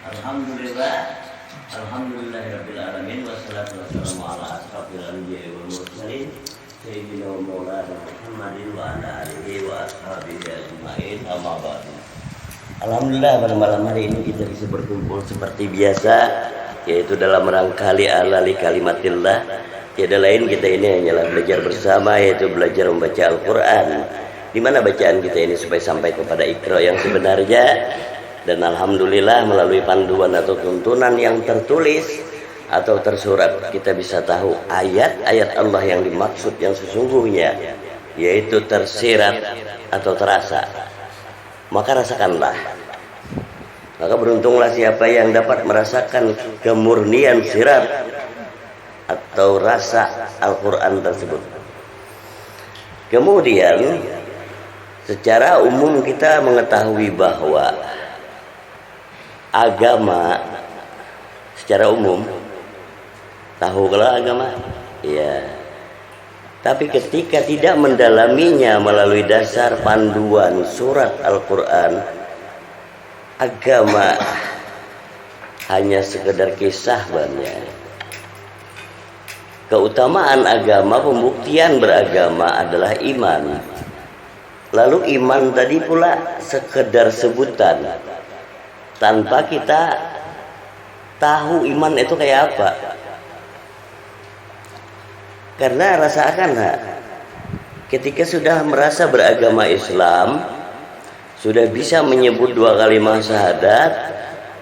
Alhamdulillah, Alhamdulillahirabbil alamin wassalatu wassalamu ala asrofil anbiya'i wal mursalin sayyidina wa maulana Muhammadin wa ala alihi wa ashabihi ajma'in amma ba'du. Alhamdulillah pada malam hari ini kita bisa berkumpul seperti biasa, yaitu dalam rangka li'alali kalimatillah. Tiada lain kita ini hanyalah belajar bersama, yaitu belajar membaca Al-Quran. Di mana bacaan kita ini supaya sampai kepada Iqra yang sebenarnya. Dan alhamdulillah melalui panduan atau tuntunan yang tertulis atau tersurat, kita bisa tahu ayat-ayat Allah yang dimaksud yang sesungguhnya, yaitu tersirat atau terasa. Maka rasakanlah. Maka beruntunglah siapa yang dapat merasakan kemurnian sirat atau rasa Al-Quran tersebut. Kemudian secara umum kita mengetahui bahwa agama secara umum, tahu kalau agama ya, tapi ketika tidak mendalaminya melalui dasar panduan surat Al-Quran, agama hanya sekedar kisah banyak. Keutamaan agama, pembuktian beragama adalah iman. Lalu iman tadi pula sekedar sebutan, tanpa kita tahu iman itu kayak apa. Karena rasakan ketika sudah merasa beragama Islam, sudah bisa menyebut 2 kalimat syahadat,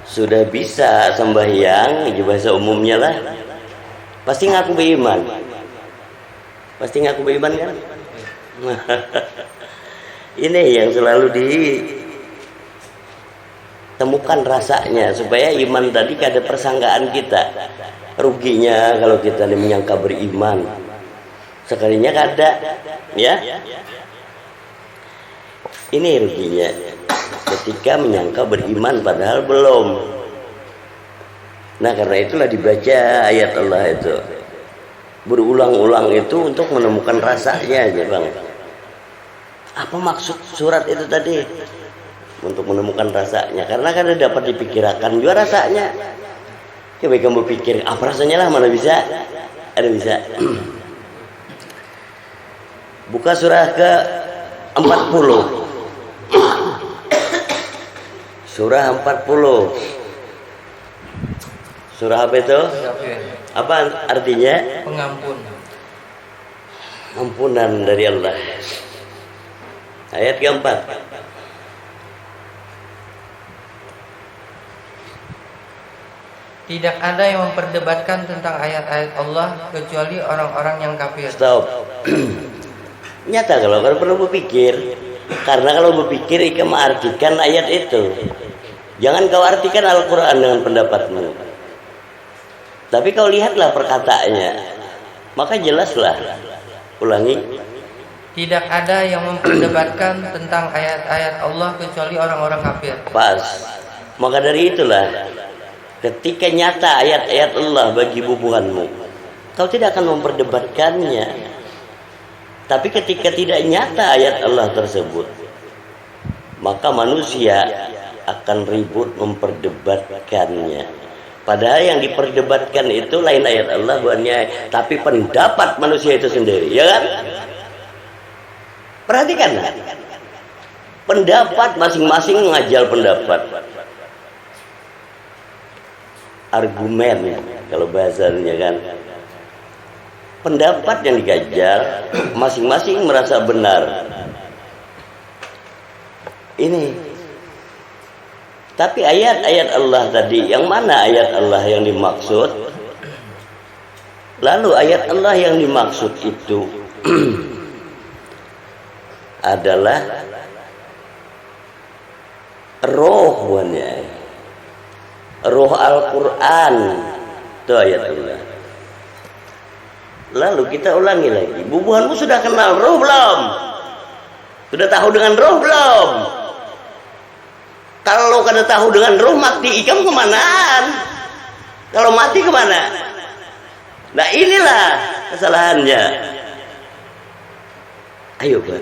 sudah bisa sembahyang, bahasa umumnya lah, pasti ngaku beriman. Pasti ngaku beriman kan? Ini yang selalu temukan rasanya, supaya iman tadi ada persangkaan kita. Ruginya kalau kita menyangka beriman, sekalinya kada ya. Ini ruginya ketika menyangka beriman padahal belum. Nah karena itulah dibaca ayat Allah itu berulang-ulang itu untuk menemukan rasanya aja bang. Apa maksud surat itu tadi? Untuk menemukan rasanya, karena kan dapat dipikirkan juga rasanya. Coba kamu pikir apa rasanya lah, mana bisa, ada bisa. Buka surah ke 40, surah 40, surah apa itu? Apa artinya? Pengampun, ampunan dari Allah. Ayat keempat. tidak ada yang memperdebatkan tentang ayat-ayat Allah kecuali orang-orang yang kafir. Stop. Nyata kalau perlu berpikir, karena kalau berpikir ikam artikan ayat itu. Jangan kau artikan Al-Quran dengan pendapatmu, tapi kau lihatlah perkataannya, maka jelaslah. Ulangi. Tidak ada yang memperdebatkan tentang ayat-ayat Allah kecuali orang-orang kafir. Pas. Maka dari itulah, ketika nyata ayat-ayat Allah bagi bubuhanmu, kau tidak akan memperdebatkannya. Tapi ketika tidak nyata ayat Allah tersebut, maka manusia akan ribut memperdebatkannya. Padahal yang diperdebatkan itu lain ayat Allah bukannya, tapi pendapat manusia itu sendiri, ya kan? Perhatikan, pendapat masing-masing mengajal pendapat. Argumen kalau bahasanya kan, pendapat yang digajal masing-masing merasa benar. Ini tapi ayat-ayat Allah tadi, yang mana ayat Allah yang dimaksud? Lalu ayat Allah yang dimaksud itu adalah rohnya, roh Al-Quran, itu ayat Allah. Lalu kita ulangi lagi, bubuhanmu sudah kenal roh belum? Sudah tahu dengan roh belum? Kalau kada tahu dengan roh, mati ikam kemanaan? Kalau mati kemana? Nah inilah kesalahannya. Ayo Pak.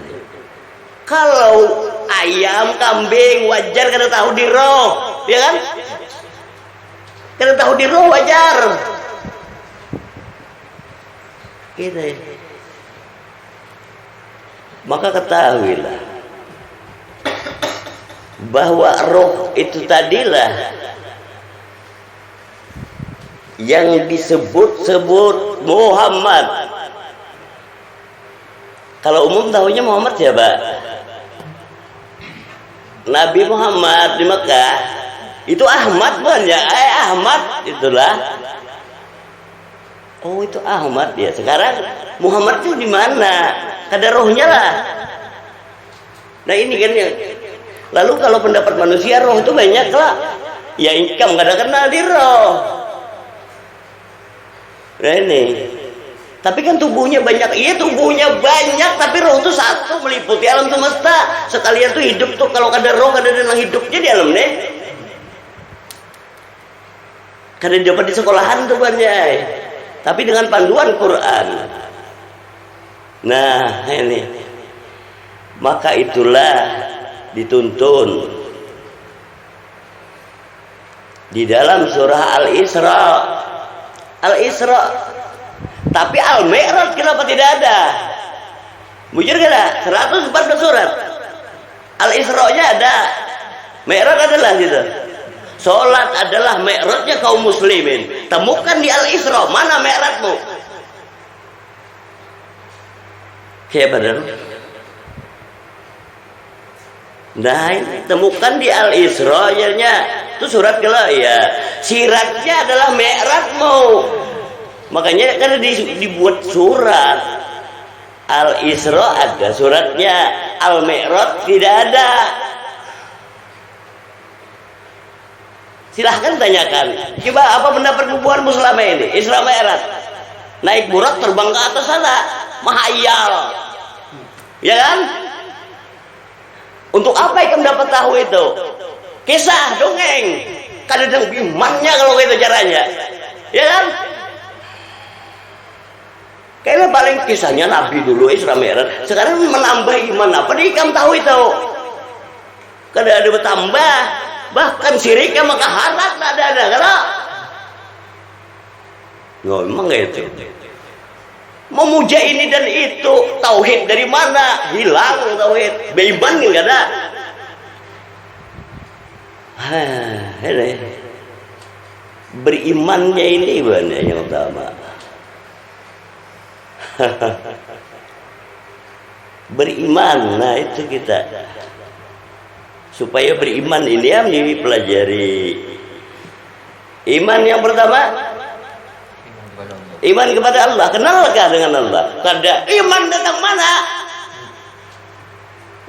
Kalau ayam, kambing wajar kada tahu di roh, ya kan? Karena tahu di roh wajar. Gitu ya. Maka ketahuilah bahwa roh itu tadilah yang disebut-sebut Muhammad. Kalau umum tahunya Muhammad siapa? Nabi Muhammad di Mekah. Itu Ahmad bukan ya? Ahmad itulah. Oh itu Ahmad ya. Sekarang Muhammad itu di mana? Ada rohnya lah. Nah ini kan yang. Lalu kalau pendapat manusia roh itu banyak lah. Ya kamu nggak ada kenal di roh. Nah ini. Tapi kan tubuhnya banyak. Iya tubuhnya banyak. Tapi roh itu satu meliputi alam semesta. Sekalian tuh hidup tuh. Kalau ada roh ada yang hidupnya di alam nih. Karena dapat di sekolahan tuh banyak. Tapi dengan panduan Quran. Nah ini. Maka itulah dituntun di dalam surah Al-Isra. Al-Isra. Tapi Al-Mi'raj kenapa tidak ada? Bujur gak ada? 114 surat. Al-Isra-nya ada. Mi'raj adalah gitu. Salat adalah mi'rajnya kaum muslimin. Temukan di Al-Isra, mana mi'rajmu? Kayak benar. Nah, ini temukan di Al-Isra-nya. Itu surat kelak ya. Siratnya adalah mi'rajmu. Makanya karena dibuat surat. Al-Isra ada suratnya, Al-Mi'raj tidak ada. Silahkan tanyakan. Coba apa pendapat hubunganmu selama ini? Isra Mi'raj. Naik burak terbang ke atas sana, mahayal. Ya kan? Untuk apa kamu dapat tahu itu? Kisah, dongeng. Kan ada imannya kalau itu caranya. Ya kan? Kayaknya paling kisahnya Nabi dulu Isra Mi'raj. Sekarang menambah iman apa nih kamu tahu itu? Kada ada bertambah. Bahkan syiriknya maka harat ada karena nggak emang itu. Memuja ini dan itu, tauhid dari mana? Hilang tauhid. Beiman nggak ada. Ini berimannya ini benar yang utama. Beriman, nah itu kita supaya beriman ini yang dipelajari. Iman yang pertama, iman kepada Allah. Kenalkah dengan Allah? Kada iman datang mana?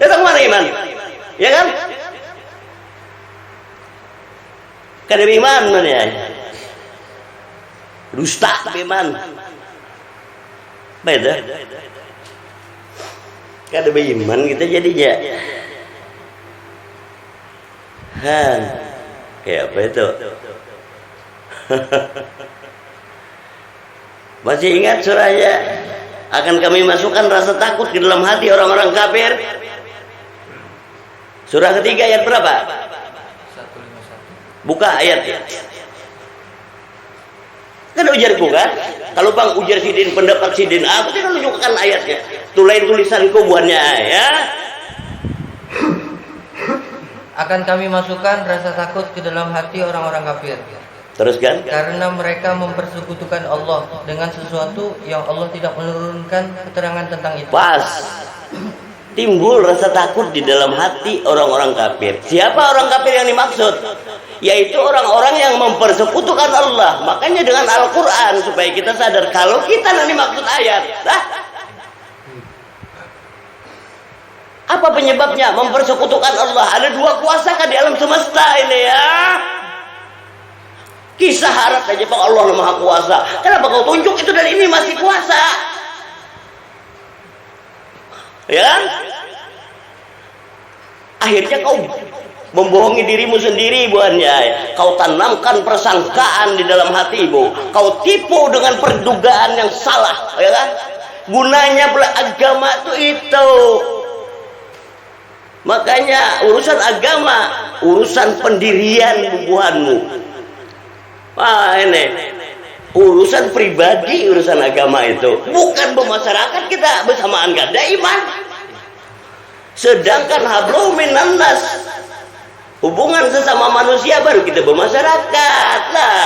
Datang mana iman? Ya kan? Kada iman mana ya? Dusta iman. Beda. Kada beriman kita jadinya. Kayak apa itu? Masih ingat surahnya? Akan kami masukkan rasa takut ke dalam hati orang-orang kafir. Surah ketiga ayat berapa? 151. Buka ayatnya. Kan ujarku kan? Kalau bang ujar sidin pendapat sidin, aku tidak menunjukkan ayatnya. Tulain tulisanku buatnya ya. Akan kami masukkan rasa takut ke dalam hati orang-orang kafir. Terus kan? Karena mereka mempersekutukan Allah dengan sesuatu yang Allah tidak menurunkan keterangan tentang itu. Pas. Timbul rasa takut di dalam hati orang-orang kafir. Siapa orang kafir yang dimaksud? Yaitu orang-orang yang mempersekutukan Allah. Makanya dengan Al-Quran supaya kita sadar kalau kita yang dimaksud ayat. Apa penyebabnya? Mempersekutukan Allah. Ada dua kuasa kan di alam semesta ini ya. Kisah harap aja Pak Allah Maha Kuasa. Kenapa kau tunjuk itu dan ini masih kuasa? Ya kan? Akhirnya kau membohongi dirimu sendiri buahnya. Kau tanamkan persangkaan di dalam hatimu. Kau tipu dengan perdugaan yang salah, ya kan? Gunanya beragama itu. Makanya urusan agama, urusan pendirian bubuhanmu. Wah, ini urusan pribadi, urusan agama itu bukan bermasyarakat, kita bersamaan gak ada iman. Sedangkan hablum minan nas, hubungan sesama manusia baru kita bermasyarakat lah,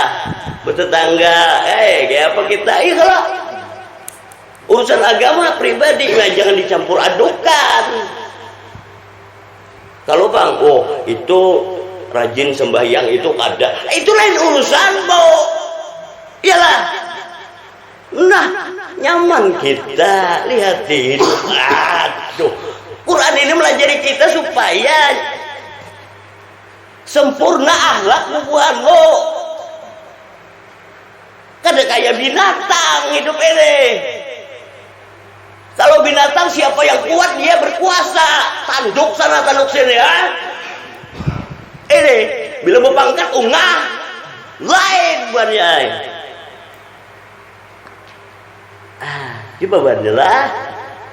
bertetangga. Kayak apa kita? Kalau urusan agama pribadi, nah, jangan dicampur adukan. Kalau bang, oh itu rajin sembahyang itu kada, itu lain urusan, Bu. Iyalah. Nah, nyaman kita lihat di hidup. Aduh, Quran ini melajari kita supaya sempurna akhlak nubuatmu. Kada kayak binatang hidup ini. Kalau binatang siapa yang kuat dia berkuasa, tanduk sana tanduk sini ya. Ini bila berpangkat ungah lain buatnya. Coba bandelah.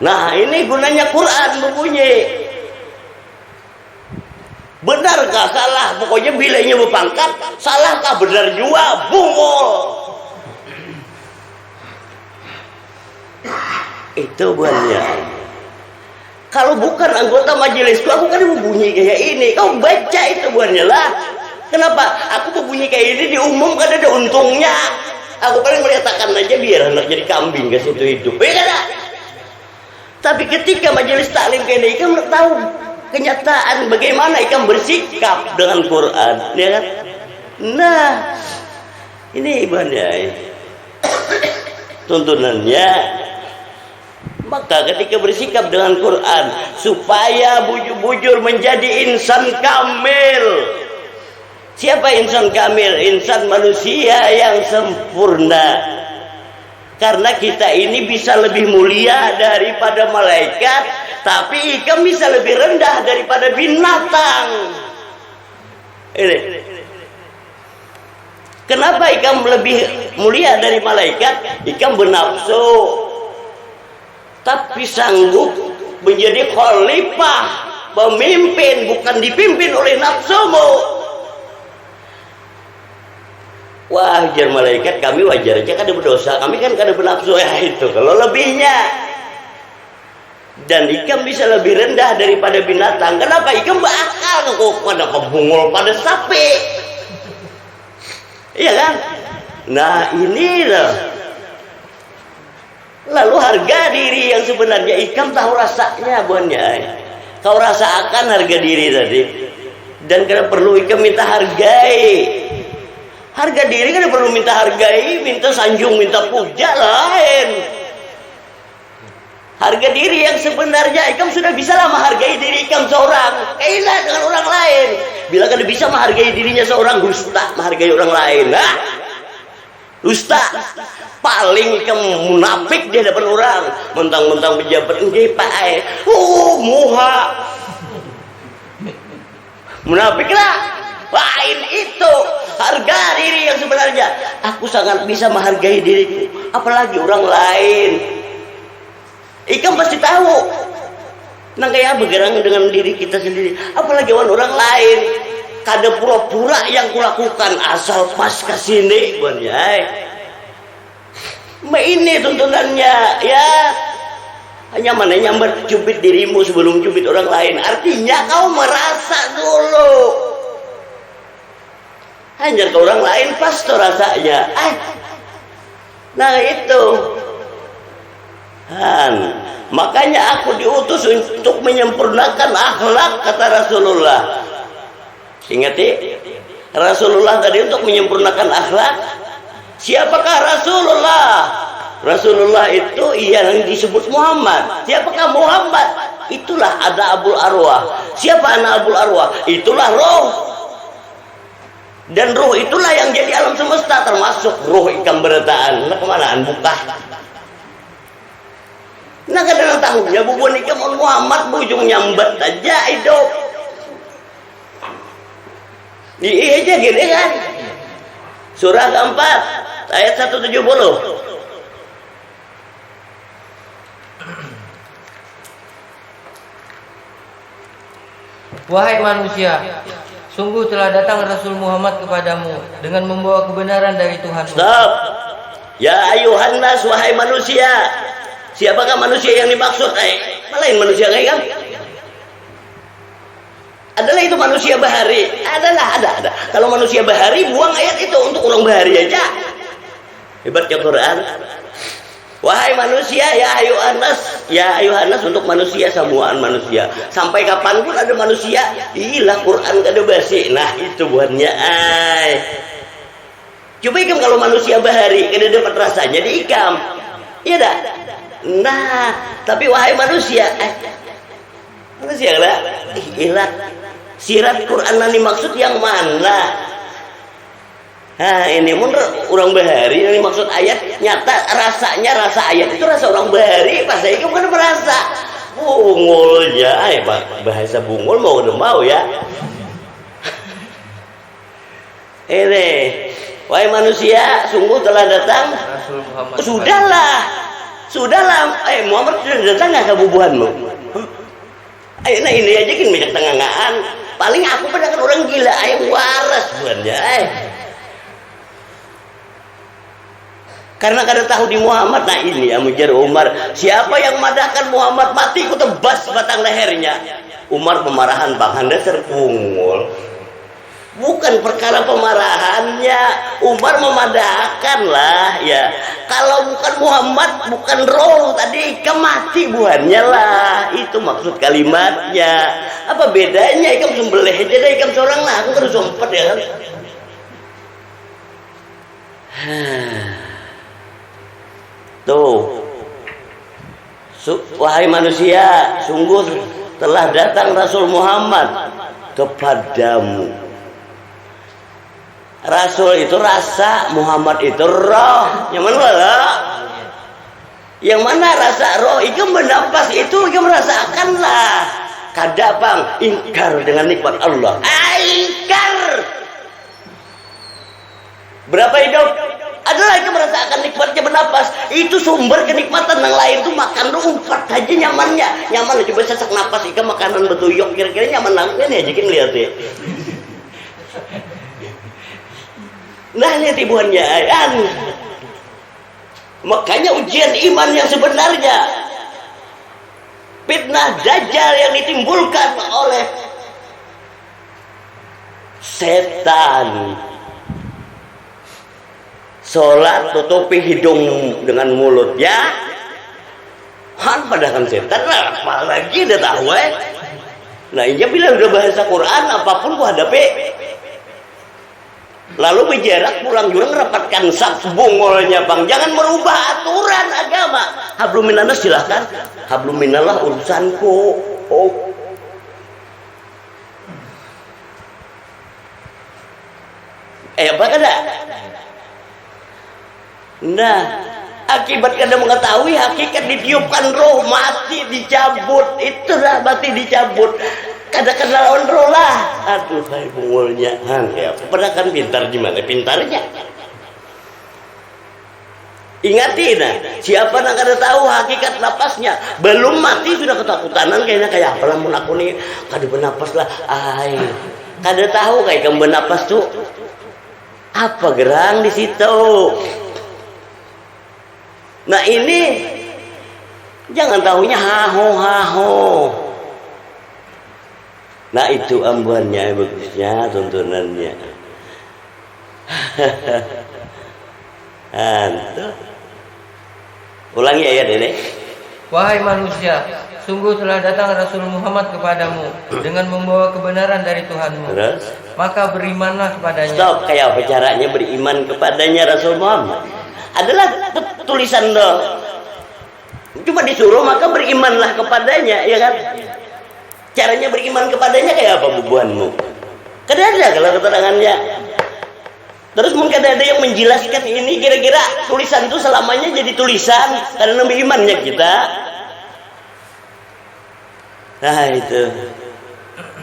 Nah ini gunanya Quran berbunyi. Benarkah salah? Pokoknya bilanya berpangkat, salahkah benar juga? Bungol. Itu buatnya. Kalau bukan anggota majelisku, aku kan berbunyi kayak ini. Kau baca itu buatnya lah. Kenapa? Aku berbunyi kayak ini diumum kan ada untungnya. Aku paling meletakkan aja biar anak jadi kambing ke situ hidup. Ya kan? Tapi ketika majelis taklim kayak ini, ikan tahu kenyataan bagaimana ikan bersikap dengan Quran, ya kan? Nah, ini ibadah tuntunannya. Maka ketika bersikap dengan Quran supaya bujur-bujur menjadi insan kamil. Siapa insan kamil? Insan manusia yang sempurna. Karena kita ini bisa lebih mulia daripada malaikat, tapi ikan bisa lebih rendah daripada binatang. Ini. Kenapa ikan lebih mulia dari malaikat? Ikan bernafsu, tapi sanggup menjadi khalifah, pemimpin, bukan dipimpin oleh nafsumu. Wajar malaikat, kami wajar aja kada berdosa, kami kan kada bernafsu ya itu. Kalau lebihnya, dan ikan bisa lebih rendah daripada binatang. Kenapa? Ikan berakal kok pada kebungul pada sapi. Iya kan? Nah ini loh. Lalu harga diri yang sebenarnya ikan tahu rasanya buahnya. Kau rasakan harga diri tadi. Dan karena perlu ikan minta hargai. Harga diri kan perlu minta hargai, minta sanjung, minta puja lain. Harga diri yang sebenarnya ikam sudah bisa lah menghargai diri ikam seorang. Kailah dengan orang lain. Bila kan bisa menghargai dirinya seorang, dusta menghargai orang lain. Nah, dusta. Paling ikam munafik di hadapan orang. Mentang-mentang pejabat enggak Pak. Muha. Munafik lah. Lain itu harga diri yang sebenarnya. Aku sangat bisa menghargai diriku, apalagi orang lain. Ikan pasti tahu nah kayak bergerak dengan diri kita sendiri, apalagi orang lain. Kada pura-pura yang kulakukan asal pas kesini buatnya. Ini tuntunannya ya. Hanya mana nyamber cubit dirimu sebelum cubit orang lain. Artinya kau merasa dulu. Hanya ke orang lain pas tuh rasanya. Nah itu. Makanya aku diutus untuk menyempurnakan akhlak, kata Rasulullah. Ingat ya? Rasulullah tadi untuk menyempurnakan akhlak. Siapakah Rasulullah? Rasulullah itu yang disebut Muhammad. Siapakah Muhammad? Itulah ada Abul Arwah. Siapa anak Abul Arwah? Itulah roh. Dan roh itulah yang jadi alam semesta, termasuk roh ikan berataan. Nah kemanaan buka? Nah kadang tahunya bubun ikan Muhammad bujung nyambat aja hidup. Iya aja gini kan. Surah keempat ayat 170. Wahai manusia, Sungguh telah datang Rasul Muhammad kepadamu dengan membawa kebenaran dari Tuhanmu. Stop. Ya ayuhan nas, wahai manusia. Siapakah manusia yang dimaksud? Lain manusia kayak kan? Adalah itu manusia bahari. Ada. Kalau manusia bahari, buang ayat itu untuk orang bahari aja. Hebatnya Quran. Wahai manusia, ya ayuhan nas untuk manusia, semuaan manusia. Sampai kapanpun ada manusia, ilah Quran kada basi. Nah itu buatnya coba ikam kalau manusia bahari kada dapat rasanya di ikam. Iya dah. Nah, tapi wahai manusia lah. Ilah sirat Quran yang dimaksud yang mana? Nah ini menurut orang bahari yang dimaksud ayat nyata rasanya rasa ayat itu rasa orang bahari pas saya kan merasa bungulnya bahasa bungul mau ya ini wahai manusia sungguh telah datang sudahlah Muhammad sudah datang nggak kebubuhanmu nah ini aja kan banyak tengangan paling aku pada kan orang gila waras buatnya karena kada tahu di Muhammad. Nah ini ya mujar Umar, siapa yang madahkan Muhammad mati ku tebas batang lehernya. Umar pemarahan bang dasar pungul, bukan perkara pemarahannya. Umar memadahkan lah ya, kalau bukan Muhammad bukan roh tadi kemati buahnya lah, itu maksud kalimatnya. Apa bedanya ikam sembelih aja deh ikam seorang lah, aku harus sempat ya kan. Tuh, wahai manusia, sungguh telah datang Rasul Muhammad kepadamu. Rasul itu rasa, Muhammad itu roh. Yang mana lah? Yang mana rasa roh? Itu menapas itu, itu merasakanlah. Kada bang, ingkar dengan nikmat Allah. Ingkar. Berapa hidup? Adalah itu merasakan nikmatnya bernapas. Itu sumber kenikmatan yang lain tuh makan lu umpat aja nyamannya. Nyaman coba sesak napas ikan makanan betuyok kira-kira nyaman nangknya nih aja kan lihat ya. Nah lihat ibuannya makanya ujian iman yang sebenarnya fitnah dajjal yang ditimbulkan oleh setan. Sholat tutupi hidung dengan mulut ya kan padahal setan lah apalagi udah tahu nah iya bila udah bahasa Quran apapun ku hadapi lalu berjarak pulang jurang rapatkan sak bungolnya bang jangan merubah aturan agama hablum minallah silahkan hablum minallah urusanku apa kada. Nah, akibat kada mengetahui hakikat ditiupkan roh mati dicabut itulah mati dicabut kada lawan roh lah. Aduh, hai bungulnya. Ya, pernah kan pintar gimana pintarnya? Ingatin, siapa yang kada tahu hakikat napasnya belum mati sudah ketakutan kayaknya kayak apa lah mun aku nih kada bernapas lah. Kada tahu kayak kamu bernapas tuh apa gerang di situ. Nah ini jangan tahunya haho. Nah itu ambuannya bagusnya tontonannya. Antuh. Ulangi ayat ini. Wahai manusia, sungguh telah datang Rasul Muhammad kepadamu dengan membawa kebenaran dari Tuhanmu. Terus? Maka berimanlah kepadanya. Stop, kayak apa caranya beriman kepadanya Rasul Muhammad? Adalah tulisan dong. Cuma disuruh maka berimanlah kepadanya, ya kan? Caranya beriman kepadanya kayak apa bubuhanmu? Kada ada kalau keterangannya. Terus mungkin ada yang menjelaskan ini kira-kira tulisan itu selamanya jadi tulisan karena berimannya kita. Nah itu.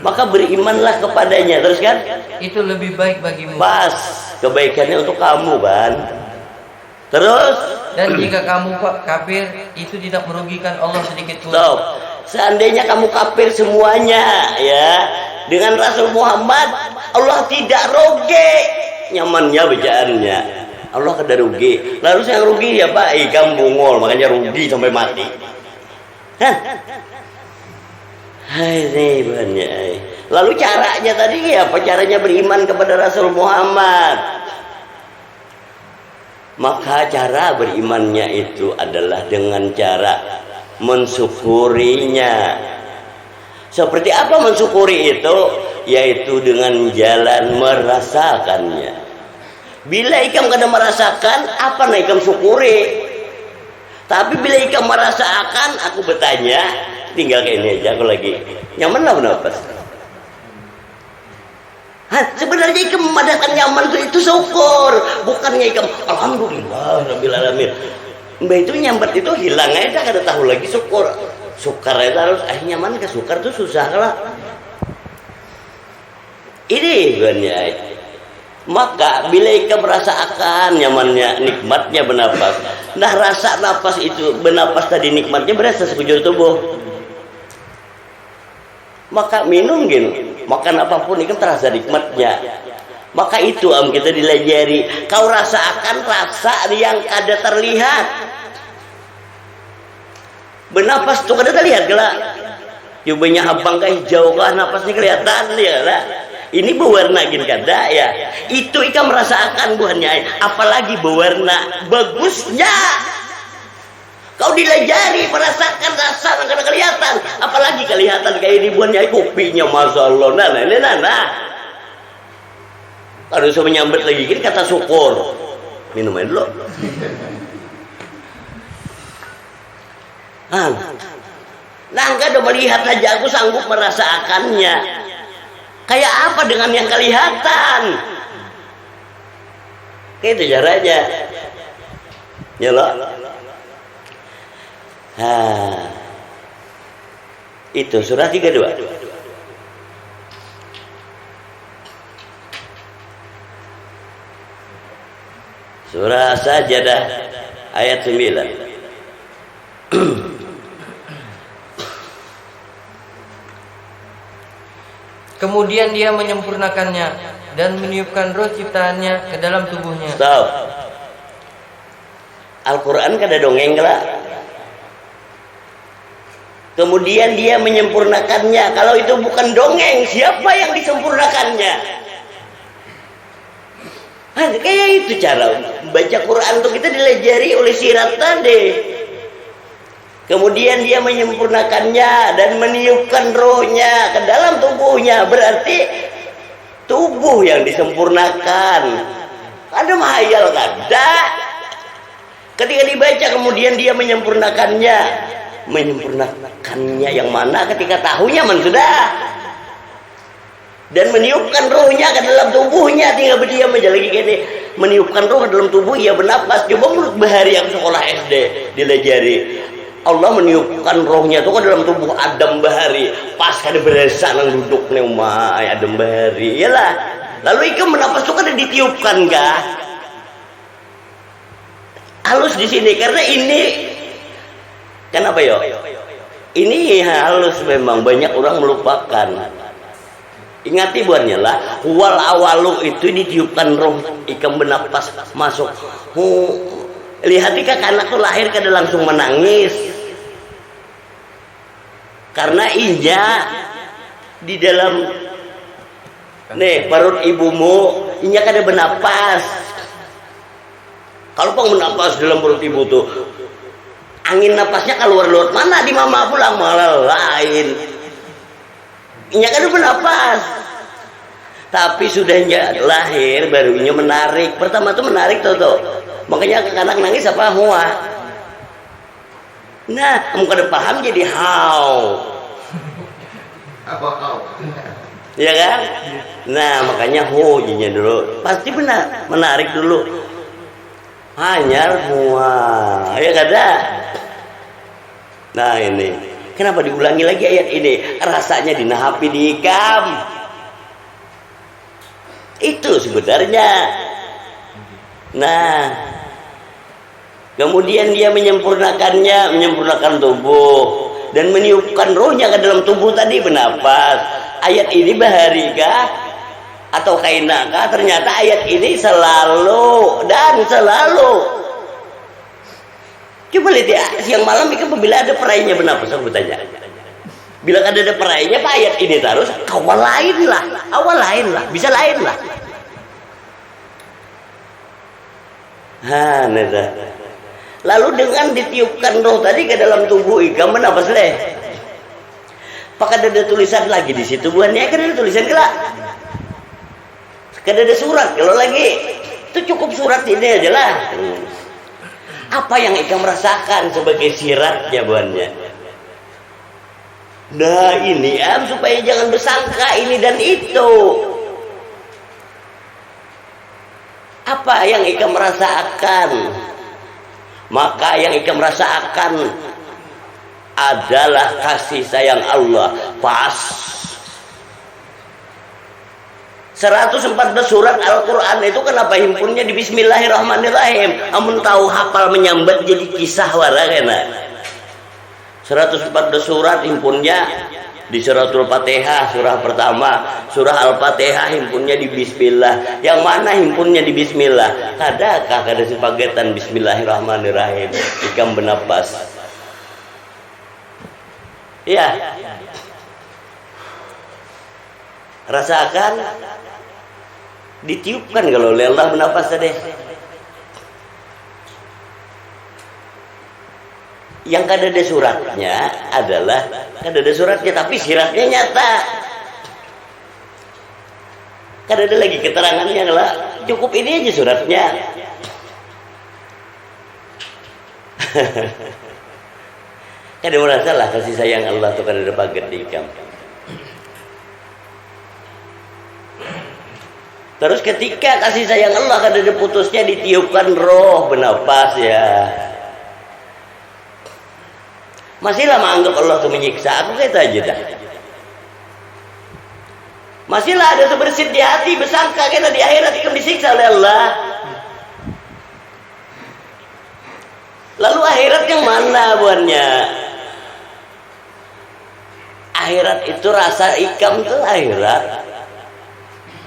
Maka berimanlah kepadanya, terus kan? Itu lebih baik bagimu. Pas kebaikannya untuk kamu kan. Terus dan jika kamu kafir itu tidak merugikan Allah sedikit pun. Seandainya kamu kafir semuanya ya dengan Rasul Muhammad Allah tidak rugi nyamannya bacaannya. Allah kada rugi. Lalu yang rugi ya Pak, ikam bungol, makanya rugi sampai mati. Hah? Hai banyak. Lalu caranya tadi apa? Caranya beriman kepada Rasul Muhammad. Maka cara berimannya itu adalah dengan cara mensyukurinya. Seperti apa mensyukuri itu? Yaitu dengan jalan merasakannya. Bila ikam kada merasakan, apa nak ikam syukuri? Tapi bila ikam merasakan, aku bertanya, tinggal kayak ini aja aku lagi nyaman lah bernafas. Sebenarnya ikam memadatkan nyaman itu syukur, bukannya ikam alhamdulillah rabbil alamin. Mbak itu nyambat itu hilang aja, kada tahu lagi syukur. Sukar itu harus nyaman ke sukar itu susah lah. Ini sebenarnya. Maka bila ikam merasakan nyamannya, nikmatnya bernafas. Nah rasa nafas itu bernafas tadi nikmatnya berasa sekujur tubuh. Maka minum gini, makan apapun ikam terasa nikmatnya. Maka itu kita dilajari. Kau rasakan rasa yang kada terlihat. Bernafas tuh kada terlihat gelak. Jubahnya abang kah hijau kah nafasnya kelihatan ya lah. Ini berwarna gini kada ya. Itu ikam merasakan buahnya. Apalagi berwarna bagusnya. Kau dilajari merasakan rasa yang kada kelihatan. Apalagi kelihatan kayak ini buahnya kopinya masya Allah. Nah. Kalau saya menyambut lagi gini kata syukur. Minum aja dulu. Nah enggak ada melihat aja aku sanggup merasakannya. Kayak apa dengan yang kelihatan? Kayak itu caranya. Ya loh. Itu surah 32. Surah Sajadah ayat 9. Kemudian dia menyempurnakannya dan meniupkan roh ciptaannya ke dalam tubuhnya. Stop. Al-Quran kada dongeng lah. Kemudian dia menyempurnakannya. Kalau itu bukan dongeng, siapa yang disempurnakannya? Kayak itu cara baca Quran tuh kita dilajari oleh sirat tadi. Kemudian dia menyempurnakannya dan meniupkan rohnya ke dalam tubuhnya. Berarti tubuh yang disempurnakan. Ada mahayal kada? Ketika dibaca kemudian dia menyempurnakannya. Menyempurnakannya yang mana ketika tahunya sudah. Dan meniupkan rohnya ke dalam tubuhnya. Tinggal berdiam aja lagi gini. Meniupkan roh ke dalam tubuh, ia bernafas. Coba menurut bahari yang sekolah SD dilajari. Allah meniupkan rohnya itu ke dalam tubuh Adam Bahari. Pas kada berasa nang duduk nih umay Adam Bahari. Iyalah. Lalu ikam bernafas itu kada ditiupkan kah? Halus di sini karena ini kenapa yo? Ini halus memang banyak orang melupakan. Ingati buahnya lah. Wal awalu itu ditiupkan roh ikam bernafas masuk. Lihat jika anak tuh lahir kada langsung menangis. Karena inya di dalam perut ibumu inya kada bernapas. Kalau pang bernapas dalam perut ibu tuh angin napasnya keluar lewat mana di mama pulang malah lain. Inya kada bernapas. Tapi sudahnya lahir baru inya menarik. Pertama tuh menarik tuh. Makanya anak nangis apa huwa. Nah, kamu kada paham jadi how. Apa how? Ya kan? Nah, makanya ho-nya dulu. Pasti benar, menarik dulu. Hanyar huwa. Ya kada? Nah, ini. Kenapa diulangi lagi ayat ini? Rasanya dinahapi di ikam. Itu sebenarnya. Nah, kemudian dia menyempurnakannya, menyempurnakan tubuh dan meniupkan rohnya ke dalam tubuh tadi bernafas. Ayat ini bahari kah? atau kainaka, ternyata ayat ini selalu coba lihat ya, siang malam itu bila ada perainya benar apa saya tanya. Bila ada perainya Pak ayat ini terus awal lain lah, bisa lain lah. Lalu dengan ditiupkan roh tadi ke dalam tubuh ikam apa sih? Apakah ada tulisan lagi di situ buahnya? Kan ada tulisan kelak. Kan ada surat kalau lagi itu cukup surat ini aja lah. Apa yang ikam merasakan sebagai siratnya buahnya? Nah ini supaya jangan bersangka ini dan itu. Apa yang ikam merasakan? Maka yang ikam merasakan adalah kasih sayang Allah. Pas 114 surat Al-Quran itu kenapa himpunnya di Bismillahirrahmanirrahim? Amun tahu hafal menyambat jadi kisah warakena. 114 surat himpunnya di suratul Fatihah, surah pertama, surah Al-Fatihah himpunnya di Bismillah. Yang mana himpunnya di Bismillah? Adakah ada sepagetan Bismillahirrahmanirrahim? Ikam bernapas. Iya. Rasakan ditiupkan kalau oleh Allah bernapas tadi. Yang kadada suratnya adalah kadada suratnya tapi siratnya nyata. Kadada lagi keterangannya adalah cukup ini aja suratnya. Kadada merasa lah kasih sayang Allah tuh kadada baget di ikam. Terus ketika kasih sayang Allah kadada putusnya ditiupkan roh bernapas ya. Masih lama anggap Allah tuh menyiksa aku kata aja dah. Masihlah ada sebersit di hati bersangka kita di akhirat akan disiksa oleh Allah. Lalu akhirat yang mana buannya? Akhirat itu rasa ikam tuh akhirat.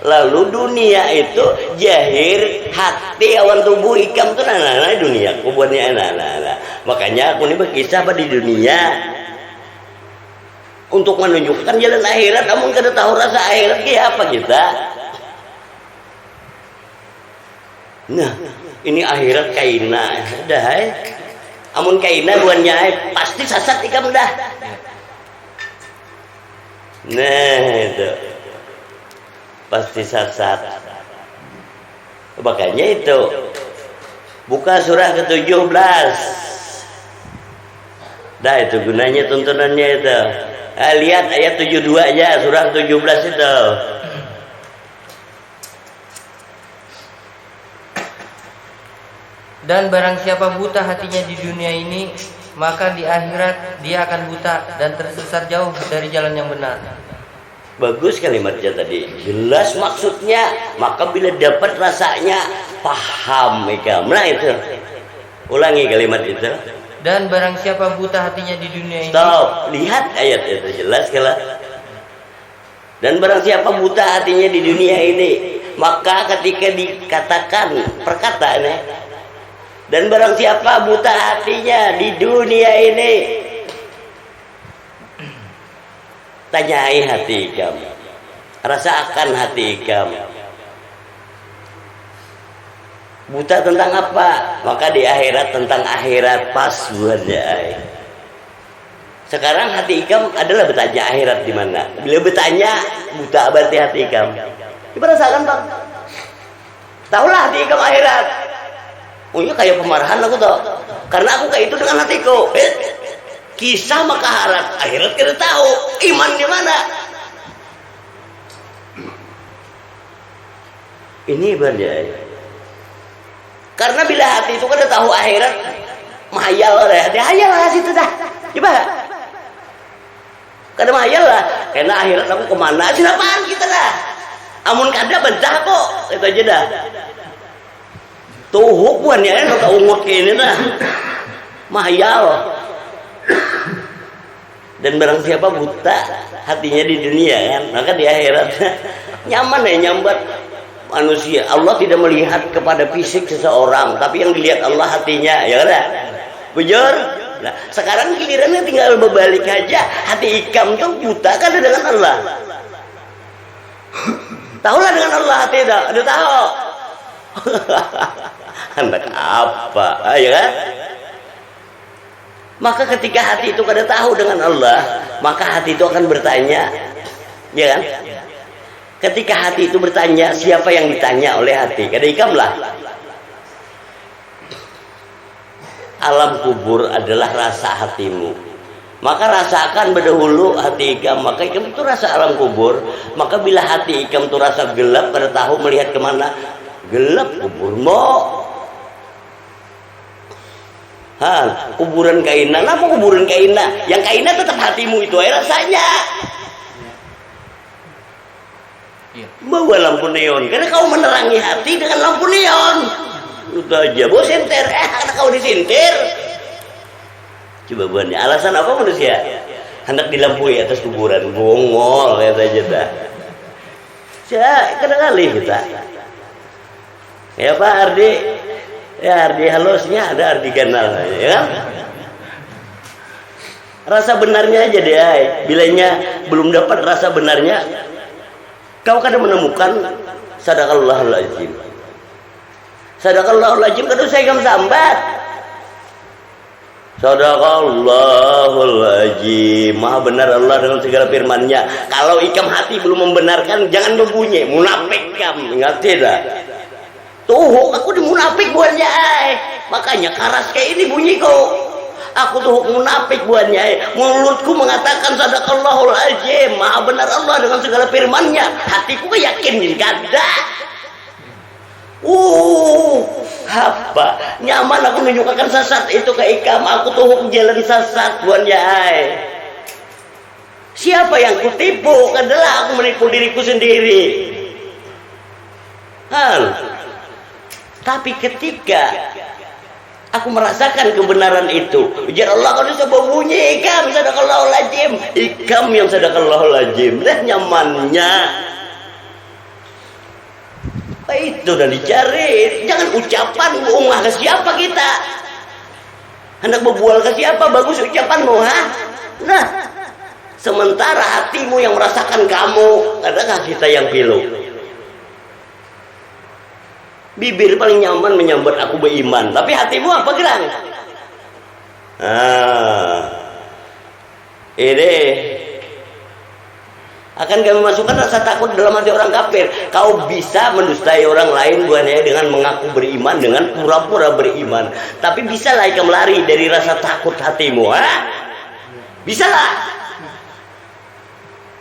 Lalu dunia itu jahir hati awan tubuh ikam tuh nana dunia kubuannya nana. Makanya aku ini berkisah pada di dunia untuk menunjukkan jalan akhirat. Namun kada tahu rasa akhirat kayak apa kita. Nah ini akhirat kaina dah. Amun kaina buannya pasti sasat ikam dah. Nah itu pasti sasat. Makanya itu buka surah ke-17. Dah itu gunanya tuntunannya itu. Lihat ayat 72 aja surah 17 itu. Dan barang siapa buta hatinya di dunia ini, maka di akhirat dia akan buta dan tersesat jauh dari jalan yang benar. Bagus kalimatnya tadi, jelas maksudnya. Maka bila dapat rasanya paham ikam. Nah itu ulangi kalimat itu. Dan barang siapa buta hatinya di dunia ini. Stop, lihat ayat itu jelas kalau. Dan barang siapa buta hatinya di dunia ini, maka ketika dikatakan perkataannya, dan barang siapa buta hatinya di dunia ini, tanyai hati kamu, rasakan hati kamu. Buta tentang apa? Maka di akhirat tentang akhirat pas buatnya. Sekarang hati ikam adalah bertanya akhirat di mana. Bila bertanya buta berarti hati ikam. Coba rasakan bang. Tahulah hati ikam akhirat. Oh iya kayak pemarahan aku tau. Karena aku kayak itu dengan hatiku. Kisah maka akhirat kita tahu iman di mana. Ini berjaya. Karena bila hati itu kan udah tahu akhirat, mahayal lah hati hayal lah situ dah. Coba. Kada mahayal lah. Karena akhirat aku kemana? Sinapaan kita dah. Amun kada bencah kok. Itu aja dah. Tuh hukumannya kan kau ungut ini dah. Mahayal. Dan barang siapa buta hatinya di dunia kan, maka di akhirat Nyaman ya nyambat manusia. Allah tidak melihat kepada fisik seseorang, tapi yang dilihat Allah hatinya, ya kan? Bujur. Nah, sekarang gilirannya tinggal berbalik aja. Hati Ikam tuh buta kan dengan Allah. Tahulah dengan Allah hati dah, ada tahu. Anak apa, ya kan? Maka ketika hati itu kada tahu dengan Allah, maka hati itu akan bertanya, ya kan? Ketika hati itu bertanya, siapa yang ditanya oleh hati? Kada Ikam lah. Alam kubur adalah rasa hatimu. Maka rasakan berdahulu hati Ikam. Maka Ikam itu rasa alam kubur. Maka bila hati Ikam itu rasa gelap, kada tahu melihat kemana. Gelap kuburmu. Kuburan kaina. Apa kuburan kaina? Yang kaina tetap hatimu itu aja rasanya. Bawa lampu neon, karena kau menerangi hati dengan lampu neon. Udah aja, bawa senter, karena kau disintir. Coba buatnya, alasan apa manusia? Hendak dilampui atas kuburan, bongol ya saja dah. Kadang kali kita. Ya Pak Ardi, ya Ardi halusnya ada Ardi ganal, ya kan? Rasa benarnya aja deh, bilanya belum dapat rasa benarnya. Kau kadang menemukan sadaqallahul azim. Sadaqallahul azim kadang saya Ikam sambat. Sadaqallahul azim. Maha benar Allah dengan segala firman-Nya. Kalau Ikam hati belum membenarkan, jangan berbunyi. Munafik Ikam, ingat tidak? Tuh, aku di munafik buatnya. Makanya keras kayak ini bunyi kau. Aku tuh munafik buatnya. Mulutku mengatakan sadaqallahul azim, maha benar Allah dengan segala firman-Nya. Hatiku yakin kada. Apa? Nyaman aku menunjukkan sesat itu ke Ikam. Aku tuh jalan sesat buatnya. Siapa yang kutipu? Adalah aku menipu diriku sendiri. Tapi ketika aku merasakan kebenaran itu, ujar Allah kalau sebab bunyi Ikam sadaqallahul azim, Ikam yang sadaqallahul azim, dah nyamannya. Itu dan dicari, jangan ucapan ungah ke siapa kita. Hendak berbual ke siapa, bagus ucapanmu, Nah, sementara hatimu yang merasakan kamu, adakah kita yang pilu? Bibir paling nyaman menyambut aku beriman, tapi hatimu apa gerang? Ini akan kami masukkan rasa takut dalam hati orang kafir. Kau bisa mendustai orang lain bukannya dengan mengaku beriman, dengan pura-pura beriman. Tapi bisalah Ikam lari dari rasa takut hatimu, Bisalah.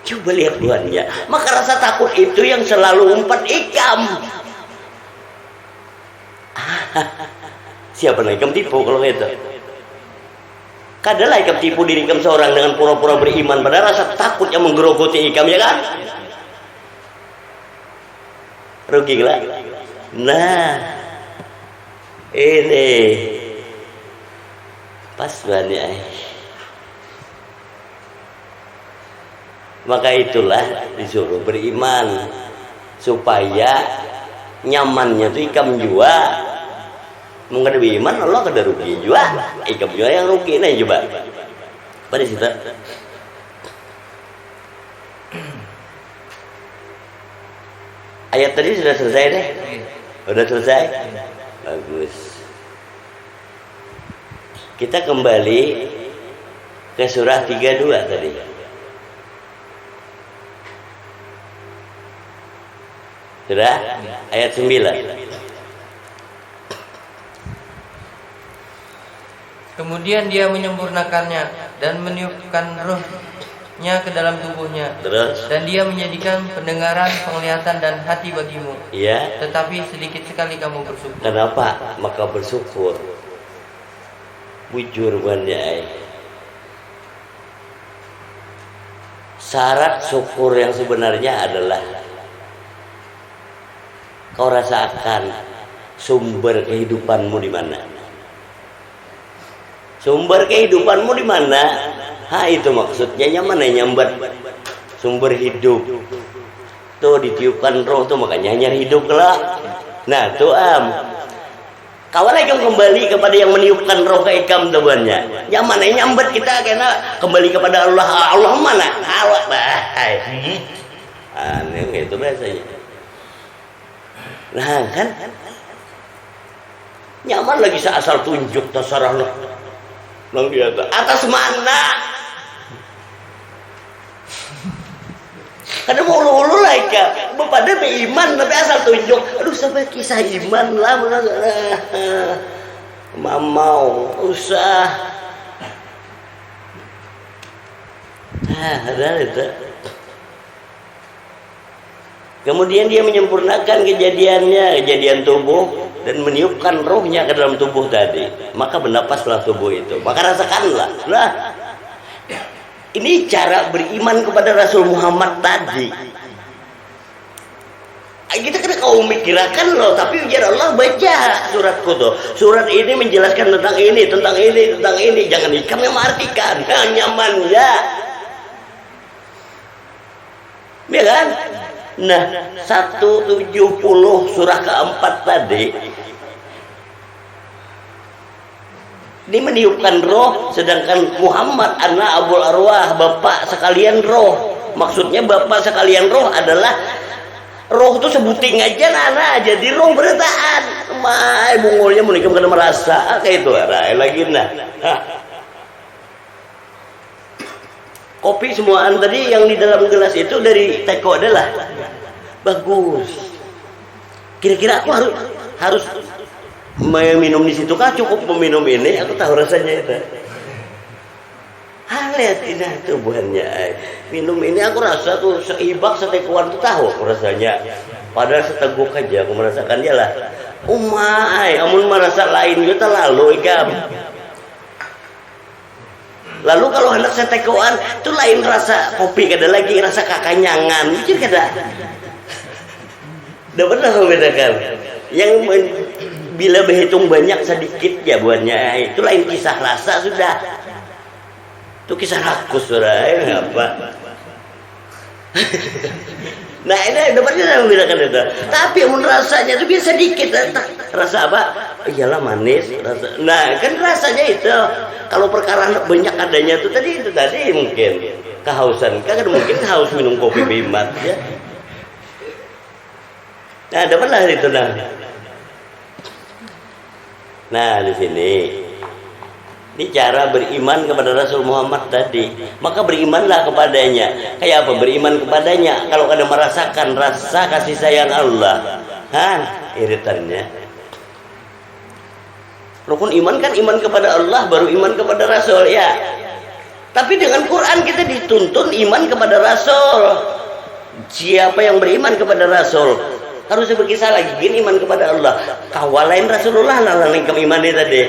Coba lihat buahnya. Maka rasa takut itu yang selalu umpat Ikam. Siapa nak Ikam tipu kalau itu? Kadalah Ikam tipu diri Ikam seorang dengan pura-pura beriman, padahal rasa takut yang menggerogoti Ikam, ya kan? Rugi lah. Nah, ini pas banyak. Maka itulah disuruh beriman supaya nyamannya tuh Ikam jua. Mungkin beriman Allah kada rugi jua. Ikam jua yang rugi nih coba. Pada situ. Ayat tadi sudah selesai deh. Sudah selesai. Bagus. Kita kembali ke surah 32 tadi. Sudah? Ayat 9. Kemudian dia menyempurnakannya dan meniupkan ruhnya ke dalam tubuhnya. Terus? Dan dia menjadikan pendengaran, penglihatan dan hati bagimu. Iya. Tetapi sedikit sekali kamu bersyukur. Kenapa? Maka bersyukur. Bujur banyak. Syarat syukur yang sebenarnya adalah kau rasakan sumber kehidupanmu di mana. Sumber kehidupanmu di mana? Itu maksudnya nyaman nyambat sumber hidup. tuh ditiupkan roh tuh makanya hanya hidup kelak. Nah tuh kawan lagi kembali kepada yang meniupkan roh ke ikam tuannya. Yang mana nyambet kita kena kembali kepada Allah. Allah mana? Allah bahai. Aneh itu biasanya. Nah kan nyaman lagi asal tunjuk terserah nang di atas mana? Karena mau ulu-ulu lah ya, pada beriman tapi asal tunjuk. Aduh sampai kisah iman lah, mau usah. Ada itu. Kemudian dia menyempurnakan kejadian tubuh dan meniupkan rohnya ke dalam tubuh tadi. Maka bernapaslah tubuh itu. Maka rasakanlah. Nah, ini cara beriman kepada Rasul Muhammad tadi. Kita kena kau mikirkan loh, tapi ujar Allah baca suratku tuh. Surat ini menjelaskan tentang ini, tentang ini, tentang ini. Jangan ikam yang mengartikan, nyaman ya. Ya kan? Nah, 170 surah keempat tadi ini meniupkan roh, sedangkan Muhammad anak Abul Arwah, bapak sekalian roh. Maksudnya bapak sekalian roh adalah roh itu sebuting aja nana, jadi roh bertaan. Mai bungulnya menikam kena merasa kayak itu lagi nah. Kopi semuaan tadi yang di dalam gelas itu dari teko adalah bagus. Kira-kira aku harus minum di situ kah cukup meminum ini? Aku tahu rasanya itu. Lihat ini tubuhannya. Minum ini aku rasa tuh seibak setekuan tuh tahu aku rasanya. Padahal seteguk aja aku merasakan dia lah. Umai, amun merasa lain juga lalu ikam. Lalu kalau hendak setekuan itu lain rasa kopi kada lagi rasa kakanyangan. Mikir kada. Udah pernah membedakan. Yang bila berhitung banyak sedikit ya buatnya itu lain kisah rasa sudah. Itu kisah rakus apa? Nah ini udah pernah membedakan itu. Tapi menurut rasanya itu biasa sedikit. Rasa apa? Iyalah manis. Rasa. Nah kan rasanya itu. Kalau perkara banyak adanya itu tadi mungkin kehausan. Kan mungkin haus minum kopi bimat ya. Nah dapatlah itu nah. Nah di sini. Ini cara beriman kepada Rasul Muhammad tadi. Maka berimanlah kepadanya. Kayak apa beriman kepadanya? Kalau kada merasakan rasa kasih sayang Allah, iritannya. Rukun iman kan iman kepada Allah, baru iman kepada Rasul ya. Tapi dengan Quran kita dituntun iman kepada Rasul. Siapa yang beriman kepada Rasul harus berkisah lagi gini iman kepada Allah. Kawalain Rasulullah lah lengkap iman dia tadi.